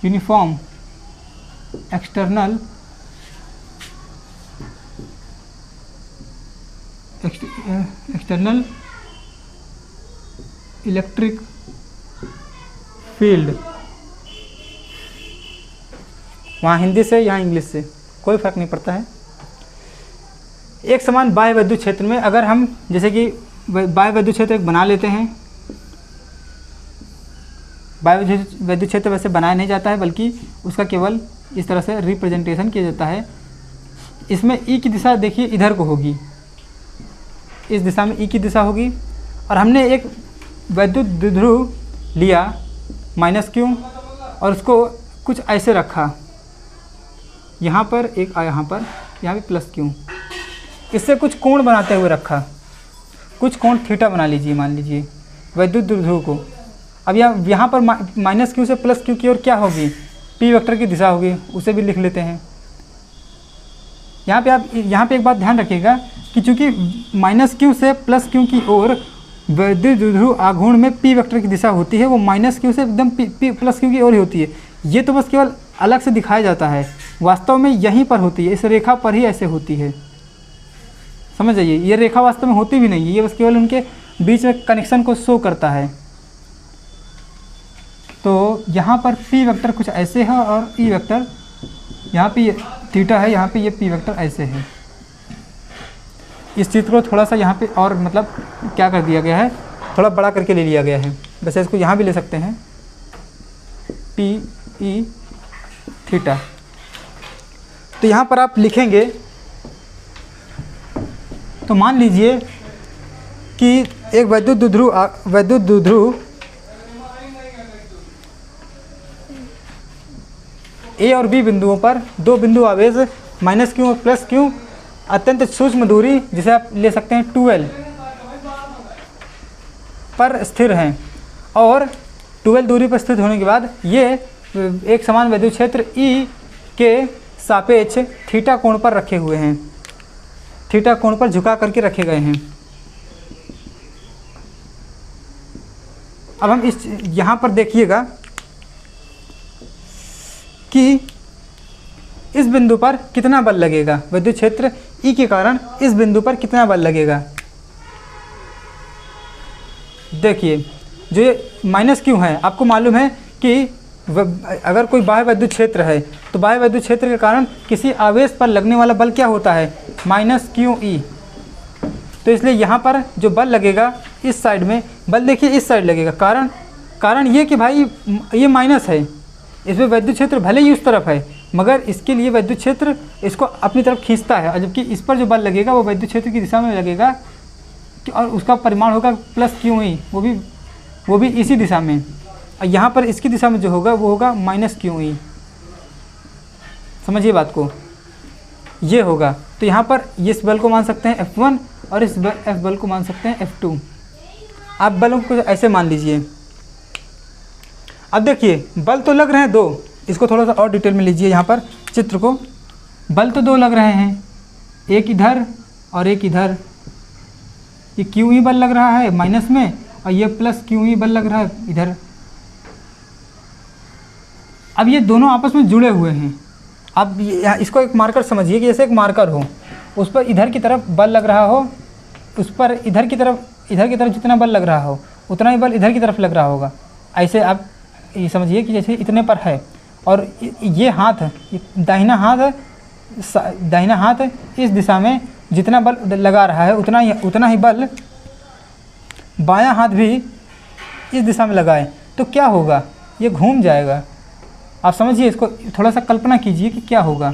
uniform external electric field. वहाँ हिंदी से यहाँ इंग्लिश से कोई फ़र्क नहीं पड़ता है। एक समान बाह्य वैद्युत क्षेत्र में अगर हम जैसे कि बाह्य वैद्युत क्षेत्र एक बना लेते हैं। बाह्य वैद्युत क्षेत्र वैसे बनाया नहीं जाता है, बल्कि उसका केवल इस तरह से रिप्रेजेंटेशन किया जाता है। इसमें E की दिशा देखिए इधर को होगी, इस दिशा में E की दिशा होगी। और हमने एक वैद्युत द्विध्रुव लिया -Q और उसको कुछ ऐसे रखा, यहाँ पर एक यहाँ पर, यहाँ भी +Q, इससे कुछ कोण बनाते हुए रखा। कुछ कोण थीटा बना लीजिए, मान लीजिए वैद्युत द्विध्रुव को। अब यहाँ पर माइनस क्यू से प्लस क्यू की ओर क्या होगी, पी वेक्टर की दिशा होगी, उसे भी लिख लेते हैं। यहाँ पे एक बात ध्यान रखिएगा कि चूंकि माइनस क्यू से प्लस क्यू की ओर वैद्युत द्विध्रुव आघूर्ण में पी वेक्टर की दिशा होती है, वो माइनस क्यू से एकदम पी प्लस क्यू की ओर ही होती है। ये तो बस केवल अलग से दिखाया जाता है, वास्तव में यहीं पर होती है, इस रेखा पर ही ऐसे होती है। समझ जाइए, ये रेखा वास्तव में होती भी नहीं है, ये बस केवल उनके बीच में कनेक्शन को शो करता है। तो यहाँ पर पी वेक्टर कुछ ऐसे है और ई वेक्टर यहाँ पे थीटा है, यहाँ पे ये पी वेक्टर ऐसे है। इस चित्र को थोड़ा सा यहाँ पे और मतलब क्या कर दिया गया है, थोड़ा बड़ा करके ले लिया गया है। वैसे इसको यहाँ भी ले सकते हैं, पी ई थीटा। तो यहाँ पर आप लिखेंगे तो मान लीजिए कि एक वैद्युत द्विध्रुव ए और बी बिंदुओं पर दो बिंदु आवेश माइनस क्यू और प्लस क्यू अत्यंत सूक्ष्म दूरी, जिसे आप ले सकते हैं 2L पर स्थिर हैं, और 2L दूरी पर स्थित होने के बाद ये एक समान वैद्युत क्षेत्र E के सापेक्ष थीटा कोण पर रखे हुए हैं, थीटा कोण पर झुका करके रखे गए हैं। अब हम इस यहाँ पर देखिएगा कि इस बिंदु पर कितना बल लगेगा, विद्युत क्षेत्र E के कारण इस बिंदु पर कितना बल लगेगा। देखिए, जो ये माइनस क्यू है, आपको मालूम है कि अगर कोई बाह्य विद्युत क्षेत्र है तो बाह्य विद्युत क्षेत्र के कारण किसी आवेश पर लगने वाला बल क्या होता है, माइनस क्यू ई। तो इसलिए यहाँ पर जो बल लगेगा इस साइड में, बल देखिए इस साइड लगेगा, कारण ये कि भाई ये माइनस है, इसमें विद्युत क्षेत्र भले ही उस तरफ है, मगर इसके लिए विद्युत क्षेत्र इसको अपनी तरफ खींचता है, और जबकि इस पर जो बल लगेगा वो विद्युत क्षेत्र की दिशा में लगेगा, और उसका परिमाण होगा प्लस क्यू ई, वो भी इसी दिशा में। और यहाँ पर इसकी दिशा में जो होगा वो होगा माइनस क्यू ई। समझिए बात को, ये होगा। तो यहाँ पर इस बल को मान सकते हैं F1 और इस F बल को मान सकते हैं F2। आप बलों को ऐसे मान लीजिए। अब देखिए, बल तो लग रहे हैं दो, इसको थोड़ा सा और डिटेल में लीजिए। यहाँ पर चित्र को, बल तो दो लग रहे हैं, एक इधर और एक इधर। ये क्यू ई बल लग रहा है माइनस में, और ये प्लस क्यू ई बल लग रहा है इधर। अब ये दोनों आपस में जुड़े हुए हैं। अब इसको एक मार्कर समझिए कि जैसे एक मार्कर हो, उस पर इधर की तरफ बल लग रहा हो, उस पर इधर की तरफ जितना बल लग रहा हो उतना ही बल इधर की तरफ लग रहा होगा। ऐसे आप ये समझिए कि जैसे इतने पर है, और ये हाथ है, दाहिना हाथ इस दिशा में जितना बल लगा रहा है उतना ही बल बायां हाथ भी इस दिशा में लगाए, तो क्या होगा, ये घूम जाएगा। आप समझिए, इसको थोड़ा सा कल्पना कीजिए कि क्या होगा।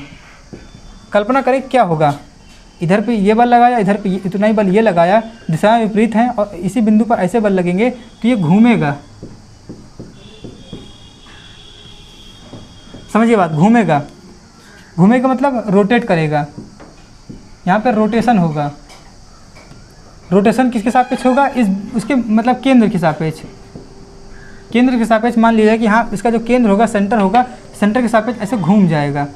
कल्पना करें क्या होगा, इधर पे ये बल लगाया, इधर पे इतना ही बल ये लगाया, दिशा विपरीत है, और इसी बिंदु पर ऐसे बल लगेंगे तो ये घूमेगा। समझिए बात, घूमेगा मतलब रोटेट करेगा। यहाँ पर रोटेशन होगा। रोटेशन किसके सापेक्ष होगा, उसके मतलब केंद्र के सापेक्ष। केंद्र के सापेक्ष मान लीजिए कि हाँ, इसका जो केंद्र होगा, सेंटर होगा, सेंटर के सापेक्ष ऐसे घूम जाएगा।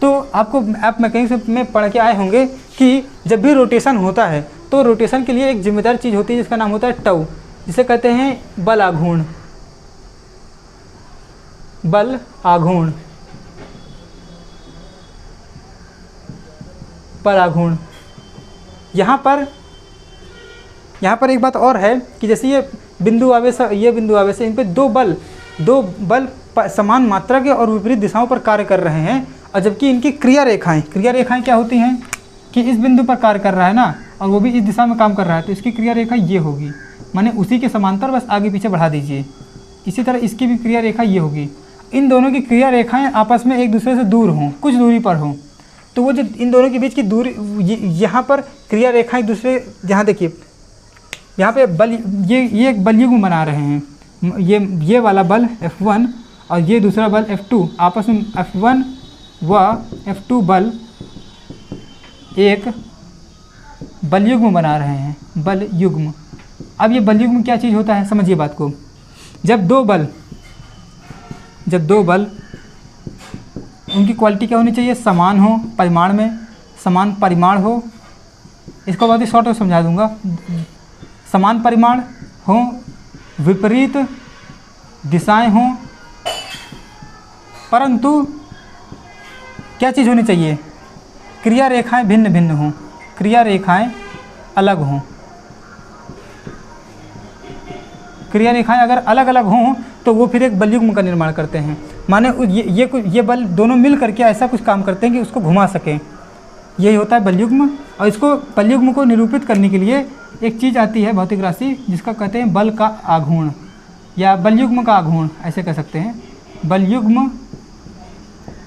तो आप मैकेनिक्स में पढ़ के आए होंगे कि जब भी रोटेशन होता है तो रोटेशन के लिए एक जिम्मेदार चीज़ होती है जिसका नाम होता है टऊ, जिसे कहते हैं बल आघूर्ण। बल आघूर्ण, बल आघूर्ण। यहाँ पर एक बात और है कि जैसे ये बिंदु आवेश है, इन पे दो बल समान मात्रा के और विपरीत दिशाओं पर कार्य कर रहे हैं, और जबकि इनकी क्रिया रेखाएं क्या होती हैं कि इस बिंदु पर कार्य कर रहा है ना, और वो भी इस दिशा में काम कर रहा है, तो इसकी क्रिया रेखा ये होगी, माने उसी के समांतर, बस आगे पीछे बढ़ा दीजिए। इसी तरह इसकी भी क्रिया रेखा ये होगी। इन दोनों की क्रिया रेखाएं आपस में एक दूसरे से दूर हों, कुछ दूरी पर हों, तो वो जो इन दोनों के बीच की दूरी, यहाँ पर क्रिया रेखाएं एक दूसरे, यहाँ देखिए, यहाँ पे बल, ये एक बलयुग्म बना रहे हैं। ये वाला बल F1 और ये दूसरा बल F2 आपस में F1 व F2 बल एक बल युग्म बना रहे हैं, बल युग्म। अब ये बल युग्म क्या चीज़ होता है, समझिए बात को। जब दो बल उनकी क्वालिटी क्या होनी चाहिए, समान हो, परिमाण में समान परिमाण हो। इसको बहुत ही शॉर्ट में समझा दूंगा। समान परिमाण हो, विपरीत दिशाएं हों, परंतु क्या चीज़ होनी चाहिए, क्रिया रेखाएं भिन्न भिन्न हों, क्रिया रेखाएं अलग हों। क्रिया रेखाएं अगर अलग अलग हों तो वो फिर एक बल युग्म का निर्माण करते हैं। माने ये बल दोनों मिल करके ऐसा कुछ काम करते हैं कि उसको घुमा सकें, यही होता है बल युग्म। और इसको बल युग्म को निरूपित करने के लिए एक चीज़ आती है भौतिक राशि, जिसका कहते हैं बल का आघूर्ण या बल युग्म का आघूर्ण, ऐसे कह सकते हैं, बल युग्म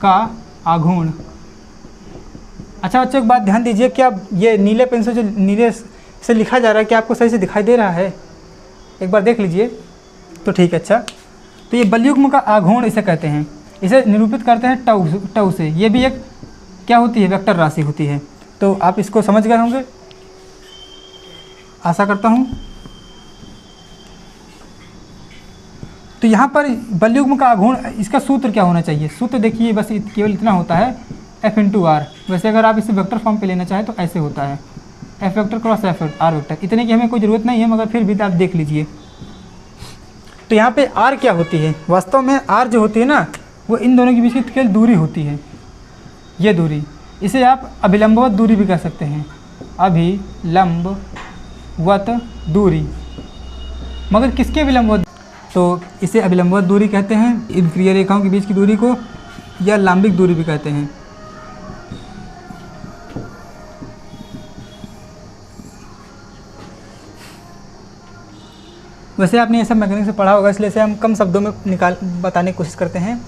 का आघूर्ण। अच्छा बच्चों, एक बात ध्यान दीजिए, क्या ये नीले पेन से जो नीले से लिखा जा रहा है क्या आपको सही से दिखाई दे रहा है? एक बार देख लीजिए तो ठीक है। अच्छा, तो ये बल युग्म का आघूर्ण इसे कहते हैं, इसे निरूपित करते हैं टू से। ये भी एक क्या होती है, वेक्टर राशि होती है। तो आप इसको समझ गए होंगे, आशा करता हूँ। तो यहाँ पर बल युग्म का आघूर्ण, इसका सूत्र क्या होना चाहिए? सूत्र देखिए, बस केवल इतना होता है, F × R। वैसे अगर आप इसे वेक्टर फॉर्म पे लेना चाहें तो ऐसे होता है, F vector cross F R vector. इतने की हमें कोई ज़रूरत नहीं है, मगर फिर भी आप देख लीजिए। तो यहाँ पे R क्या होती है? वास्तव में R जो होती है ना, वो इन दोनों के बीच की केवल दूरी होती है, ये दूरी। इसे आप अभिलंबवत दूरी भी कह सकते हैं, अभिलंबवत दूरी। मगर किसके अभिलंबवत? तो इसे अभिलंबवत दूरी कहते हैं, इन क्रिया रेखाओं के बीच की दूरी को, या लंबिक दूरी भी कहते हैं। वैसे आपने ये सब मैकेनिक्स से पढ़ा होगा, इसलिए इसे हम कम शब्दों में बताने की कोशिश करते हैं।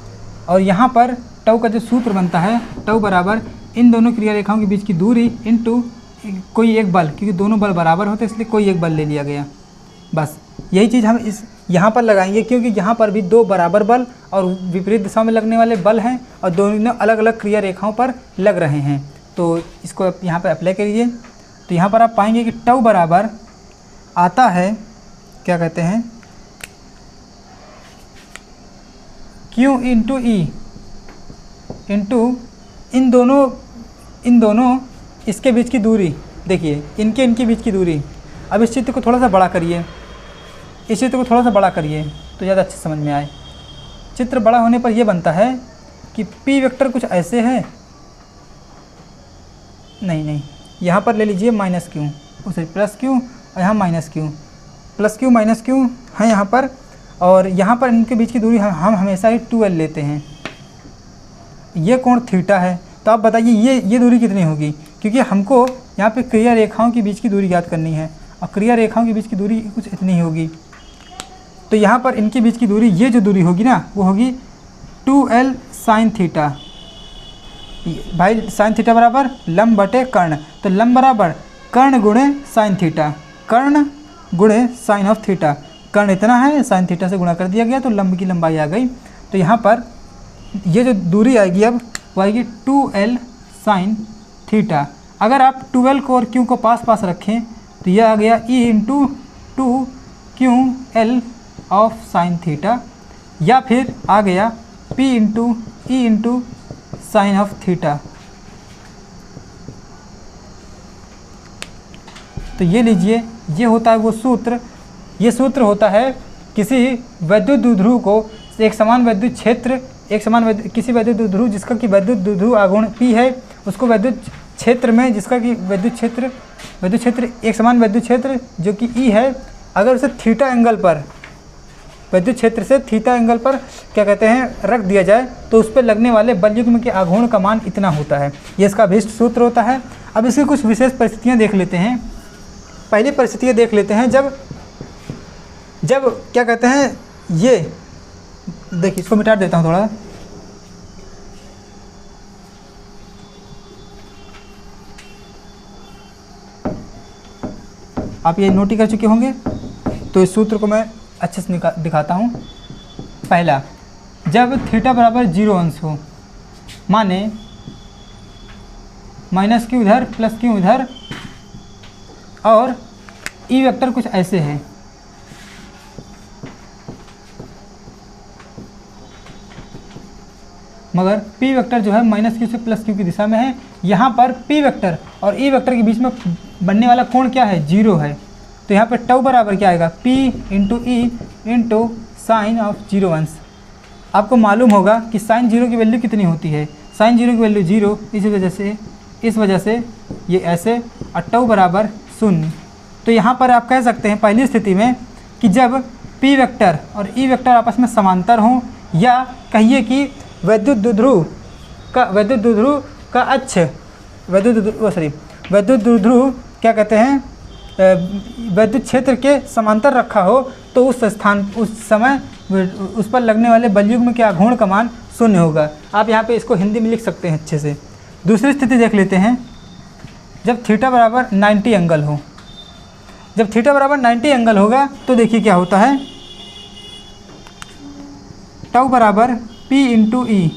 और यहाँ पर टू का जो सूत्र बनता है, टू बराबर इन दोनों क्रिया रेखाओं के बीच की दूरी इनटू कोई एक बल, क्योंकि दोनों बल बराबर होते हैं इसलिए कोई एक बल ले लिया गया। बस यही चीज़ हम इस यहाँ पर लगाएंगे, क्योंकि यहाँ पर भी दो बराबर बल और विपरीत दिशा में लगने वाले बल हैं और दोनों अलग अलग क्रिया रेखाओं पर लग रहे हैं। तो इसको यहाँ पर अप्लाई करिए। तो यहाँ पर आप पाएंगे कि टू बराबर आता है, क्या कहते हैं, Q इंटू ई इंटू इन दोनों इसके बीच की दूरी। देखिए इनके बीच की दूरी। अब इस चित्र को थोड़ा सा बड़ा करिए, इस चित्र को थोड़ा सा बड़ा करिए तो ज़्यादा अच्छे समझ में आए। चित्र बड़ा होने पर यह बनता है कि P वेक्टर कुछ ऐसे है, नहीं, यहाँ पर ले लीजिए माइनस क्यू, उसे प्लस क्यू, और यहाँ minus Q, plus Q minus Q है यहाँ पर। और यहाँ पर इनके बीच की दूरी हम हमेशा ही 2L लेते हैं। ये कोण थीटा है, तो आप बताइए ये दूरी कितनी होगी, क्योंकि हमको यहाँ पे क्रिया रेखाओं के बीच की दूरी याद करनी है और क्रिया रेखाओं के बीच की दूरी कुछ इतनी ही होगी। तो यहाँ पर इनके बीच की दूरी, ये जो दूरी होगी ना, वो होगी 2L साइन थीटा। भाई साइन थीटा बराबर लंब बटे कर्ण, तो लंब बराबर कर्ण गुणे साइन थीटा, कर्ण गुणे साइन ऑफ थीटा। कर्ण इतना है, साइन थीटा से गुणा कर दिया गया तो लंब की लंबाई आ गई। तो यहाँ पर ये जो दूरी आएगी अब वो आएगी 2L साइन थीटा। अगर आप 2L को और Q को पास पास रखें तो यह आ गया E into 2QL of sine theta, या फिर आ गया P into E into sine of theta. तो ये लीजिए, ये होता है वो सूत्र। ये सूत्र होता है किसी वैद्युत द्विध्रुव को एक समान वैद्युत क्षेत्र, किसी वैद्युत द्विध्रुव जिसका कि वैद्युत द्विध्रुव आघूर्ण P है, उसको वैद्युत क्षेत्र में जिसका कि वैद्युत क्षेत्र एक समान वैद्युत क्षेत्र जो कि E है, अगर उसे थीटा एंगल पर, वैद्युत क्षेत्र से थीटा एंगल पर क्या कहते हैं रख दिया जाए तो उस पर लगने वाले बल युग्म के आघूर्ण का मान इतना होता है। ये इसका अभीष्ट सूत्र होता है। अब इसकी कुछ विशेष परिस्थितियाँ देख लेते हैं। पहली परिस्थितियाँ देख लेते हैं, जब क्या कहते हैं, ये देखिए, इसको मिटा देता हूँ थोड़ा। आप ये नोट ही कर चुके होंगे, तो इस सूत्र को मैं अच्छे से दिखाता हूँ। पहला, जब थीटा बराबर 0 अंश हो, माने माइनस क्यू इधर प्लस क्यू इधर, और ई वेक्टर कुछ ऐसे है। मगर पी वेक्टर जो है माइनस क्यू से प्लस क्यू की दिशा में है। यहाँ पर पी वेक्टर और ई वेक्टर के बीच में बनने वाला कोण क्या है, 0 है। तो यहाँ पे टाउ बराबर क्या आएगा, P into E into sine of 0 अंश। आपको मालूम होगा कि साइन 0 की वैल्यू कितनी होती है, साइन 0 की वैल्यू 0, इस वजह से ये ऐसे, और टाउ बराबर 0। तो यहाँ पर आप कह सकते हैं पहली स्थिति में कि जब पी वेक्टर और ई वेक्टर आपस में समांतर हों, या कहिए कि वैद्युत द्विध्रुव का अक्ष, वैद्युत द्विध्रुव क्या कहते हैं, वैद्युत क्षेत्र के समांतर रखा हो, तो उस समय उस पर लगने वाले बलयुग्म के आघूर्ण का मान 0 होगा। आप यहाँ पे इसको हिंदी में लिख सकते हैं अच्छे से। दूसरी स्थिति देख लेते हैं, जब थीटा बराबर 90 एंगल हो। जब थीटा बराबर 90 एंगल होगा तो देखिए क्या होता है, टाउ बराबर P into E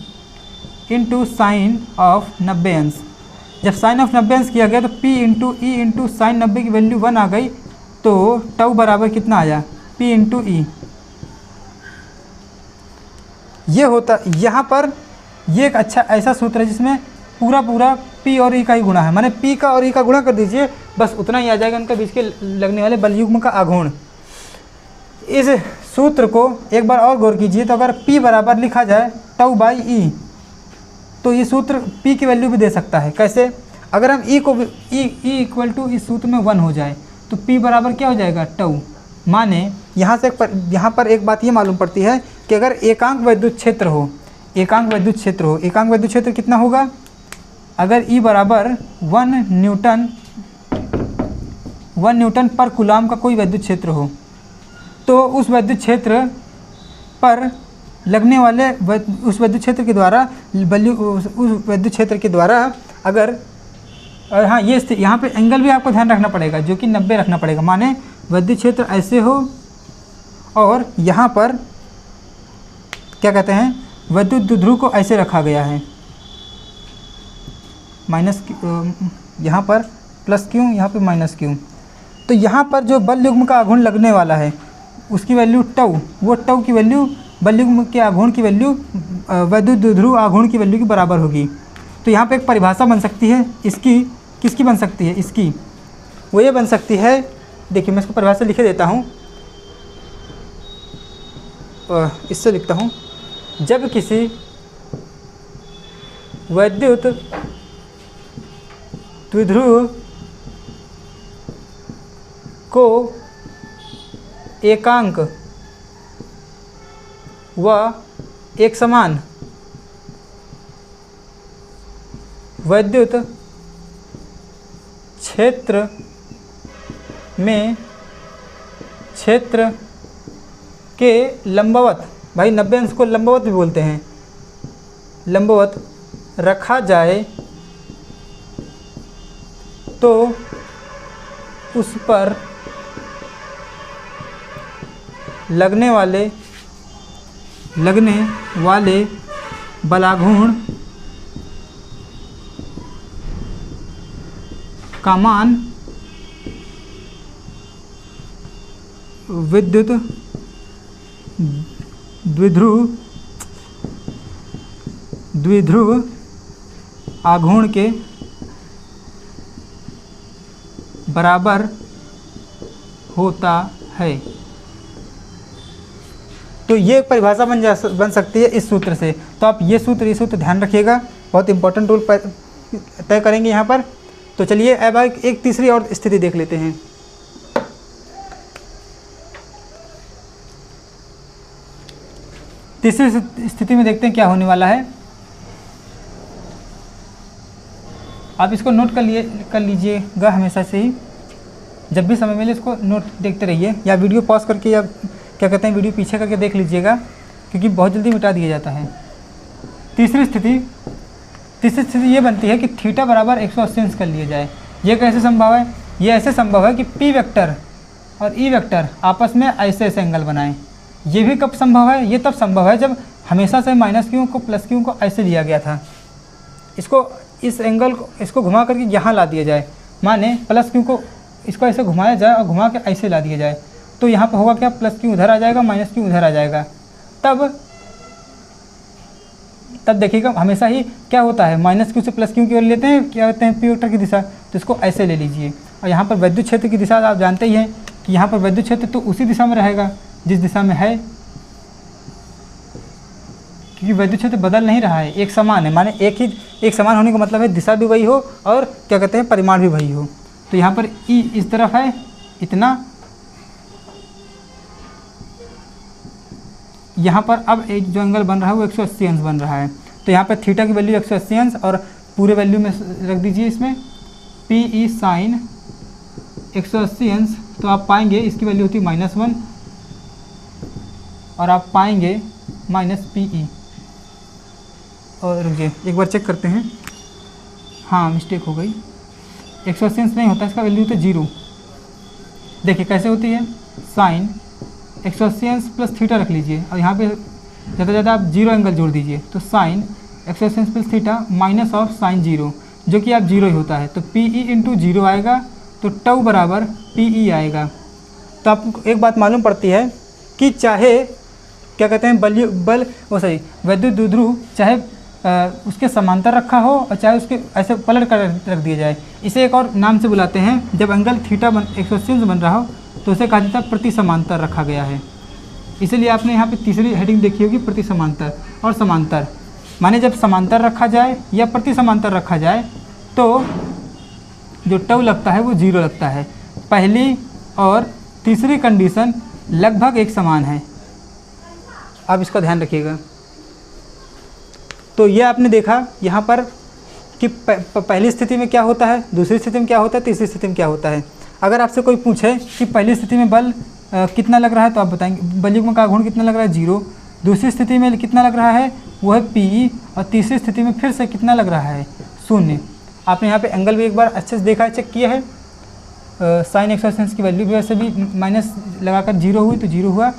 into sine of 90 अंश। जब साइन ऑफ 90 अंश किया गया तो P into E into sine 90 की वैल्यू 1 आ गई, तो टाउ बराबर कितना आया, P इंटू ई। ये होता, यहाँ पर ये एक अच्छा ऐसा सूत्र है जिसमें पूरा P और E का ही गुणा है, माने P का और E का गुणा कर दीजिए, बस उतना ही आ जाएगा उनके बीच के लगने वाले बलयुग्म का आघूर्ण। इस सूत्र को एक बार और गौर कीजिए, तो अगर P बराबर लिखा जाए टाउ बाई E, तो ये सूत्र P की वैल्यू भी दे सकता है। कैसे, अगर हम E को E इक्वल टू इस सूत्र में 1 हो जाए तो P बराबर क्या हो जाएगा, टाउ। माने यहाँ पर एक बात ये मालूम पड़ती है कि अगर एकांक वैद्युत क्षेत्र हो, एकांक वैद्युत क्षेत्र कितना होगा, अगर E बराबर 1 न्यूटन पर कूलाम का कोई वैद्युत क्षेत्र हो, तो उस वैद्युत क्षेत्र पर लगने वाले उस वैद्युत क्षेत्र के द्वारा अगर, और हाँ ये यहाँ पे एंगल भी आपको ध्यान रखना पड़ेगा, जो कि 90 रखना पड़ेगा। माने वैद्युत क्षेत्र ऐसे हो और यहाँ पर क्या कहते हैं, वैद्युत द्विध्रुव को ऐसे रखा गया है, माइनस यहाँ पर प्लस क्यू, यहाँ पे माइनस क्यू। तो यहाँ पर जो बल युग्म का आघूर्ण लगने वाला है उसकी वैल्यू टाउ, वो टाउ की वैल्यू बल युग्म के आघूर्ण की वैल्यू वैद्युत द्विध्रुव आघूर्ण की वैल्यू के बराबर होगी। तो यहाँ पे एक परिभाषा बन सकती है इसकी, किसकी बन सकती है, इसकी, वो ये बन सकती है, देखिए मैं इसको परिभाषा लिखे देता हूँ, इससे लिखता हूँ, जब किसी वैद्युत द्विध्रुव को एकांक व एक समान वैद्युत क्षेत्र के लंबवत, भाई 90 अंश को लंबवत भी बोलते हैं, लंबवत रखा जाए तो उस पर लगने वाले बलाघूर्ण का मान विद्युत द्विध्रुव आघूर्ण के बराबर होता है। तो ये एक परिभाषा बन सकती है इस सूत्र से। तो आप ये सूत्र ध्यान रखिएगा, बहुत इंपॉर्टेंट रूल तय करेंगे यहाँ पर। तो चलिए अब एक तीसरी और स्थिति देख लेते हैं। तीसरी स्थिति में देखते हैं क्या होने वाला है। आप इसको नोट कर लीजिएगा हमेशा से ही, जब भी समय मिले इसको नोट देखते रहिए, या वीडियो पॉज करके या क्या कहते हैं वीडियो पीछे करके देख लीजिएगा, क्योंकि बहुत जल्दी मिटा दिया जाता है। तीसरी स्थिति ये बनती है कि थीटा बराबर 180 अंश कर लिया जाए। ये कैसे संभव है? ये ऐसे संभव है कि पी वेक्टर और ई वेक्टर आपस में ऐसे एंगल बनाएं। ये भी कब संभव है? ये तब संभव है जब हमेशा से माइनस क्यू को प्लस क्यू को ऐसे लिया गया था। इसको इस एंगल को, इसको घुमा करके यहाँ ला दिया जाए, माने प्लस क्यू को इसको ऐसे घुमाया जाए और घुमा के ऐसे ला दिया जाए, तो यहाँ पर होगा क्या, प्लस क्यू उधर आ जाएगा, माइनस क्यू उधर आ जाएगा। तब देखिएगा हमेशा ही क्या होता है, माइनस क्यू से प्लस क्यू की ओर लेते हैं, क्या होते हैं पी वेक्टर की दिशा, तो इसको ऐसे ले लीजिए। और यहाँ पर विद्युत क्षेत्र की दिशा आप जानते ही हैं कि यहाँ पर विद्युत क्षेत्र तो उसी दिशा में रहेगा जिस दिशा में है, क्योंकि विद्युत क्षेत्र बदल नहीं रहा है, एक समान है, माने एक समान होने का मतलब है दिशा भी वही हो और क्या कहते हैं परिमाण भी वही हो। तो यहाँ पर ई इस तरफ है इतना, यहाँ पर अब एक जो एंगल बन रहा है वो 180 अंश बन रहा है। तो यहाँ पर थीटा की वैल्यू 180 अंश और पूरे वैल्यू में रख दीजिए इसमें पी ई साइन 180 अंश, तो आप पाएंगे इसकी वैल्यू होती है -1 और आप पाएंगे -PE। और रुकिए एक बार चेक करते हैं, हाँ मिस्टेक हो गई, 180 अंश नहीं होता, इसका वैल्यू होता है 0। देखिए कैसे होती है, साइन 180 अंश प्लस थीटा रख लीजिए और यहाँ पे ज़्यादा से ज़्यादा आप 0 एंगल जोड़ दीजिए, तो साइन 180 अंश plus theta minus of sine 0, जो कि आप 0 ही होता है, तो PE इंटू 0 आएगा, तो टाउ बराबर PE आएगा। तो आपको एक बात मालूम पड़ती है कि चाहे क्या कहते हैं वैद्युत द्विध्रुव चाहे उसके समांतर रखा हो और चाहे उसके ऐसे पलट कर रख दिया जाए, इसे एक और नाम से बुलाते हैं, जब एंगल थीटा 180 अंश बन रहा हो तो उसे कहा जाता है प्रति समांतर रखा गया है। इसीलिए आपने यहाँ पे तीसरी हेडिंग देखी होगी प्रति समांतर और समांतर, माने जब समांतर रखा जाए या प्रति समांतर रखा जाए तो जो टव लगता है वो 0 लगता है। पहली और तीसरी कंडीशन लगभग एक समान है, आप इसका ध्यान रखिएगा। तो ये आपने देखा यहाँ पर कि पहली स्थिति में क्या होता है, दूसरी स्थिति में क्या होता है, तीसरी स्थिति में क्या होता है। अगर आपसे कोई पूछे कि पहली स्थिति में बल कितना लग रहा है, तो आप बताएंगे बलयुग्म का आघूर्ण कितना लग रहा है, 0। दूसरी स्थिति में कितना लग रहा है, वो है PE, और तीसरी स्थिति में फिर से कितना लग रहा है, 0। आपने यहाँ पे एंगल भी एक बार अच्छे से देखा है, चेक किया है, साइन 180 अंश की वैल्यू भी वैसे भी माइनस लगाकर 0 हुई तो 0 हुआ।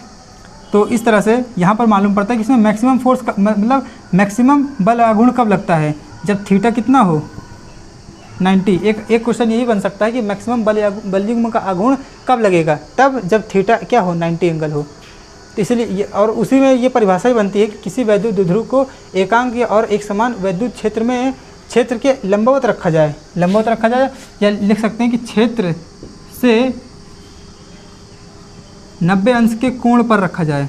तो इस तरह से यहाँ पर मालूम पड़ता है कि इसमें मैक्सिमम फोर्स मतलब मैक्सिमम बल आघूर्ण कब लगता है, जब थीटा कितना हो 90। एक क्वेश्चन यही बन सकता है कि मैक्सिमम बलयुग्म का आघूर्ण कब लगेगा, तब जब थीटा क्या हो 90 एंगल हो। तो इसलिए और उसी में ये परिभाषा ही बनती है कि किसी वैद्युत द्विध्रुव को एकांक और एक समान वैद्युत क्षेत्र के लंबवत रखा जाए, या लिख सकते हैं कि क्षेत्र से 90 अंश के कोण पर रखा जाए,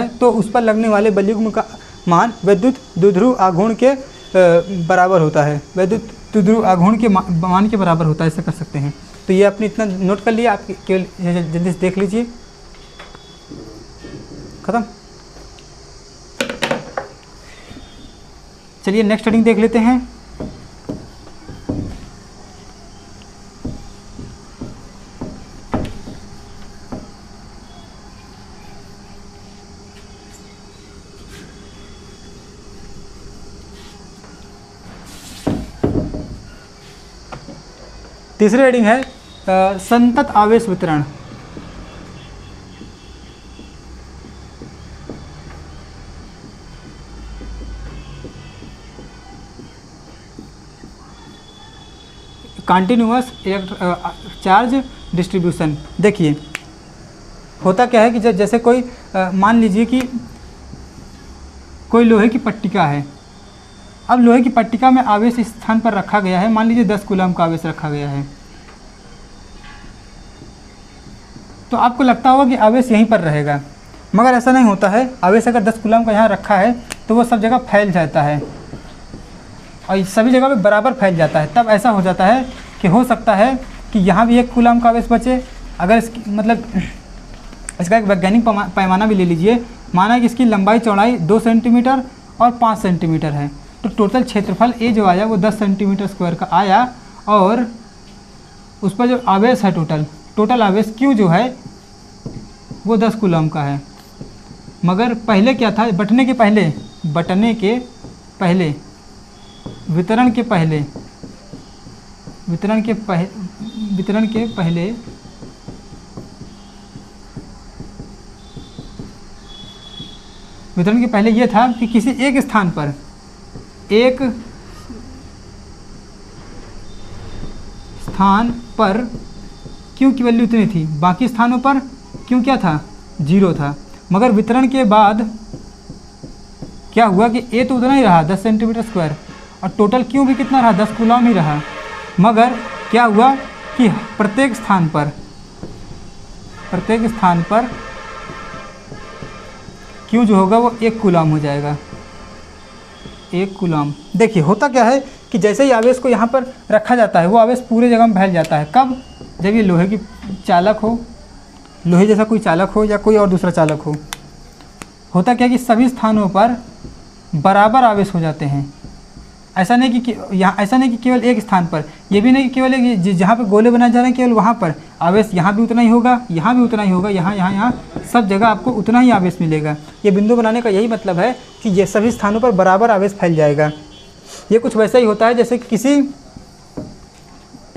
तो उस पर लगने वाले बलयुग्म का मान वैद्युत द्विध्रुव आघूर्ण के बराबर होता है, वैद्युत द्विध्रुव आघूर्ण के मान के बराबर होता है, ऐसा कर सकते हैं। तो ये आपने इतना नोट कर लिया, आप केवल जल्दी से देख लीजिए, खत्म। चलिए नेक्स्ट हेडिंग देख लेते हैं। तीसरी हेडिंग है संतत आवेश वितरण। Continuous charge distribution. देखिए होता क्या है कि जैसे कोई मान लीजिए कि कोई लोहे की पट्टिका है, अब लोहे की पट्टिका में आवेश इस स्थान पर रखा गया है, मान लीजिए 10 कूलम का आवेश रखा गया है, तो आपको लगता होगा कि आवेश यहीं पर रहेगा, मगर ऐसा नहीं होता है। आवेश अगर 10 कूलम का यहाँ रखा है तो वो सब जगह फैल जाता है और सभी जगह पे बराबर फैल जाता है। तब ऐसा हो जाता है कि हो सकता है कि यहाँ भी 1 कूलम का आवेश बचे। अगर इसकी मतलब इसका एक वैज्ञानिक पैमाना भी ले लीजिए, माना कि इसकी लंबाई चौड़ाई 2 सेंटीमीटर और 5 सेंटीमीटर है, तो टोटल क्षेत्रफल ए जो आया वो 10 सेंटीमीटर स्क्वायर का आया, और उस पर जो आवेश है टोटल आवेश क्यू जो है वो 10 कूलम का है। मगर पहले क्या था, बटने के पहले वितरण के पहले वितरण के पहले ये था कि किसी एक स्थान पर Q की वैल्यू इतनी थी, बाकी स्थानों पर Q क्या था, 0 था। मगर वितरण के बाद क्या हुआ कि A तो उतना ही रहा 10 सेंटीमीटर स्क्वायर, और टोटल Q भी कितना रहा, 10 कूलम ही रहा। मगर क्या हुआ कि प्रत्येक स्थान पर Q जो होगा वो 1 कूलम हो जाएगा, 1 कूलम। देखिए होता क्या है कि जैसे ही आवेश को यहाँ पर रखा जाता है वो आवेश पूरे जगह में फैल जाता है। कब? जब ये लोहे की चालक हो, लोहे जैसा कोई चालक हो या कोई और दूसरा चालक हो। होता क्या है कि सभी स्थानों पर बराबर आवेश हो जाते हैं। ऐसा नहीं कि केवल एक स्थान पर, ये भी नहीं कि केवल एक जहाँ पे गोले बनाए जा रहे हैं केवल वहाँ पर आवेश यहाँ भी उतना ही होगा, यहाँ भी उतना ही होगा, यहाँ सब जगह आपको उतना ही आवेश मिलेगा। ये बिंदु बनाने का यही मतलब है कि ये सभी स्थानों पर बराबर आवेश फैल जाएगा। ये कुछ वैसा ही होता है जैसे कि किसी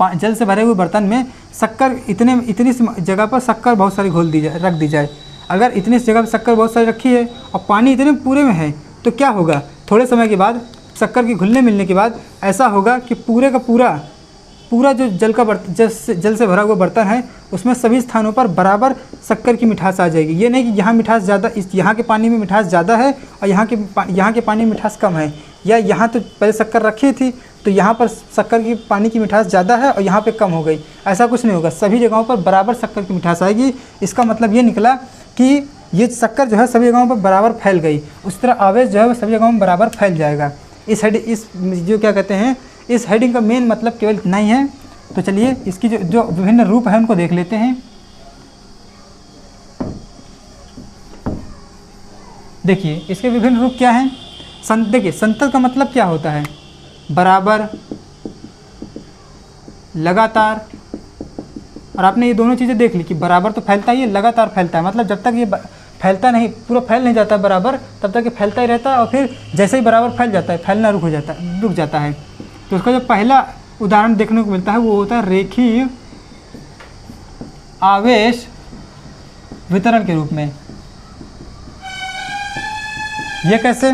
जल से भरे हुए बर्तन में शक्कर इतनी जगह पर शक्कर बहुत सारी रख दी जाए। अगर इतनी जगह पर शक्कर बहुत सारी रखी है और पानी इतने पूरे में है तो क्या होगा, थोड़े समय के बाद शक्कर की घुलने मिलने के बाद ऐसा होगा कि पूरे का पूरा जो जल से भरा हुआ बर्तन है उसमें सभी स्थानों पर बराबर शक्कर की मिठास आ जाएगी। ये नहीं कि यहाँ मिठास ज़्यादा, यहाँ के पानी में मिठास ज़्यादा है और यहाँ के पानी में मिठास कम है, या यहाँ तो पहले शक्कर रखी थी तो यहाँ पर शक्कर की पानी की मिठास ज़्यादा है और यहाँ पे कम हो गई। ऐसा कुछ नहीं होगा, सभी जगहों पर बराबर शक्कर की मिठास आएगी। इसका मतलब ये निकला कि ये शक्कर जो है सभी जगहों पर बराबर फैल गई, उस तरह आवेश जो है वो सभी जगहों में बराबर फैल जाएगा। इस हेडिंग का मेन मतलब केवल इतना ही है। तो चलिए इसकी जो विभिन्न रूप है उनको देख लेते हैं। देखिए इसके विभिन्न रूप क्या हैं। देखिए संतत का मतलब क्या होता है, बराबर, लगातार। और आपने ये दोनों चीज़ें देख ली कि बराबर तो फैलता ही है, लगातार फैलता है। मतलब जब तक ये फैलता नहीं, पूरा फैल नहीं जाता बराबर, तब तक ये फैलता ही रहता है और फिर जैसे ही बराबर फैल जाता है फैलना रुक जाता है। तो उसका जो पहला उदाहरण देखने को मिलता है वो होता है रेखीय आवेश वितरण के रूप में। ये कैसे?